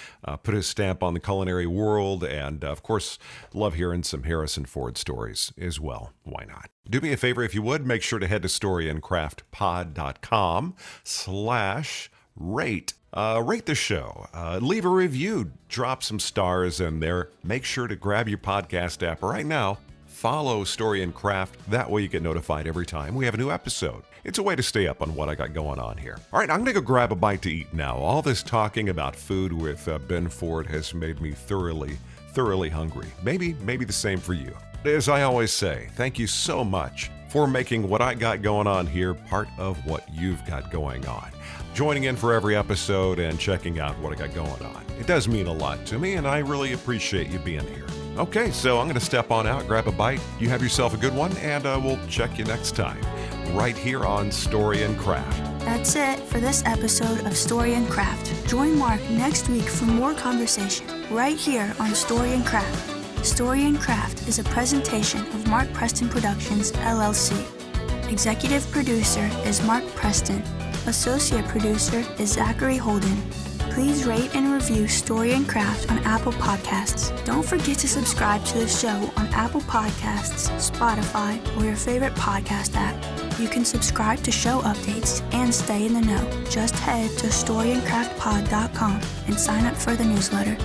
put his stamp on the culinary world, and of course, love hearing some Harrison Ford stories as well. Why not? Do me a favor if you would, make sure to head to storyandcraftpod.com/rate. Rate the show, leave a review, drop some stars in there. Make sure to grab your podcast app right now. Follow Story and Craft. That way you get notified every time we have a new episode. It's a way to stay up on what I got going on here. All right, I'm going to go grab a bite to eat now. All this talking about food with Ben Ford has made me thoroughly hungry. Maybe the same for you. As I always say, thank you so much for making what I got going on here part of what you've got going on. Joining in for every episode and checking out what I got going on. It does mean a lot to me, and I really appreciate you being here. Okay, so I'm going to step on out, grab a bite. You have yourself a good one, and we'll check you next time, right here on Story and Craft. That's it for this episode of Story and Craft. Join Mark next week for more conversation, right here on Story and Craft. Story and Craft is a presentation of Mark Preston Productions, LLC. Executive producer is Mark Preston. Associate producer is Zachary Holden. Please rate and review Story and Craft on Apple Podcasts. Don't forget to subscribe to the show on Apple Podcasts, Spotify, or your favorite podcast app. You can subscribe to show updates and stay in the know. Just head to storyandcraftpod.com and sign up for the newsletter.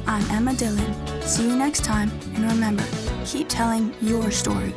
I'm Emma Dillon. See you next time, and remember, keep telling your story.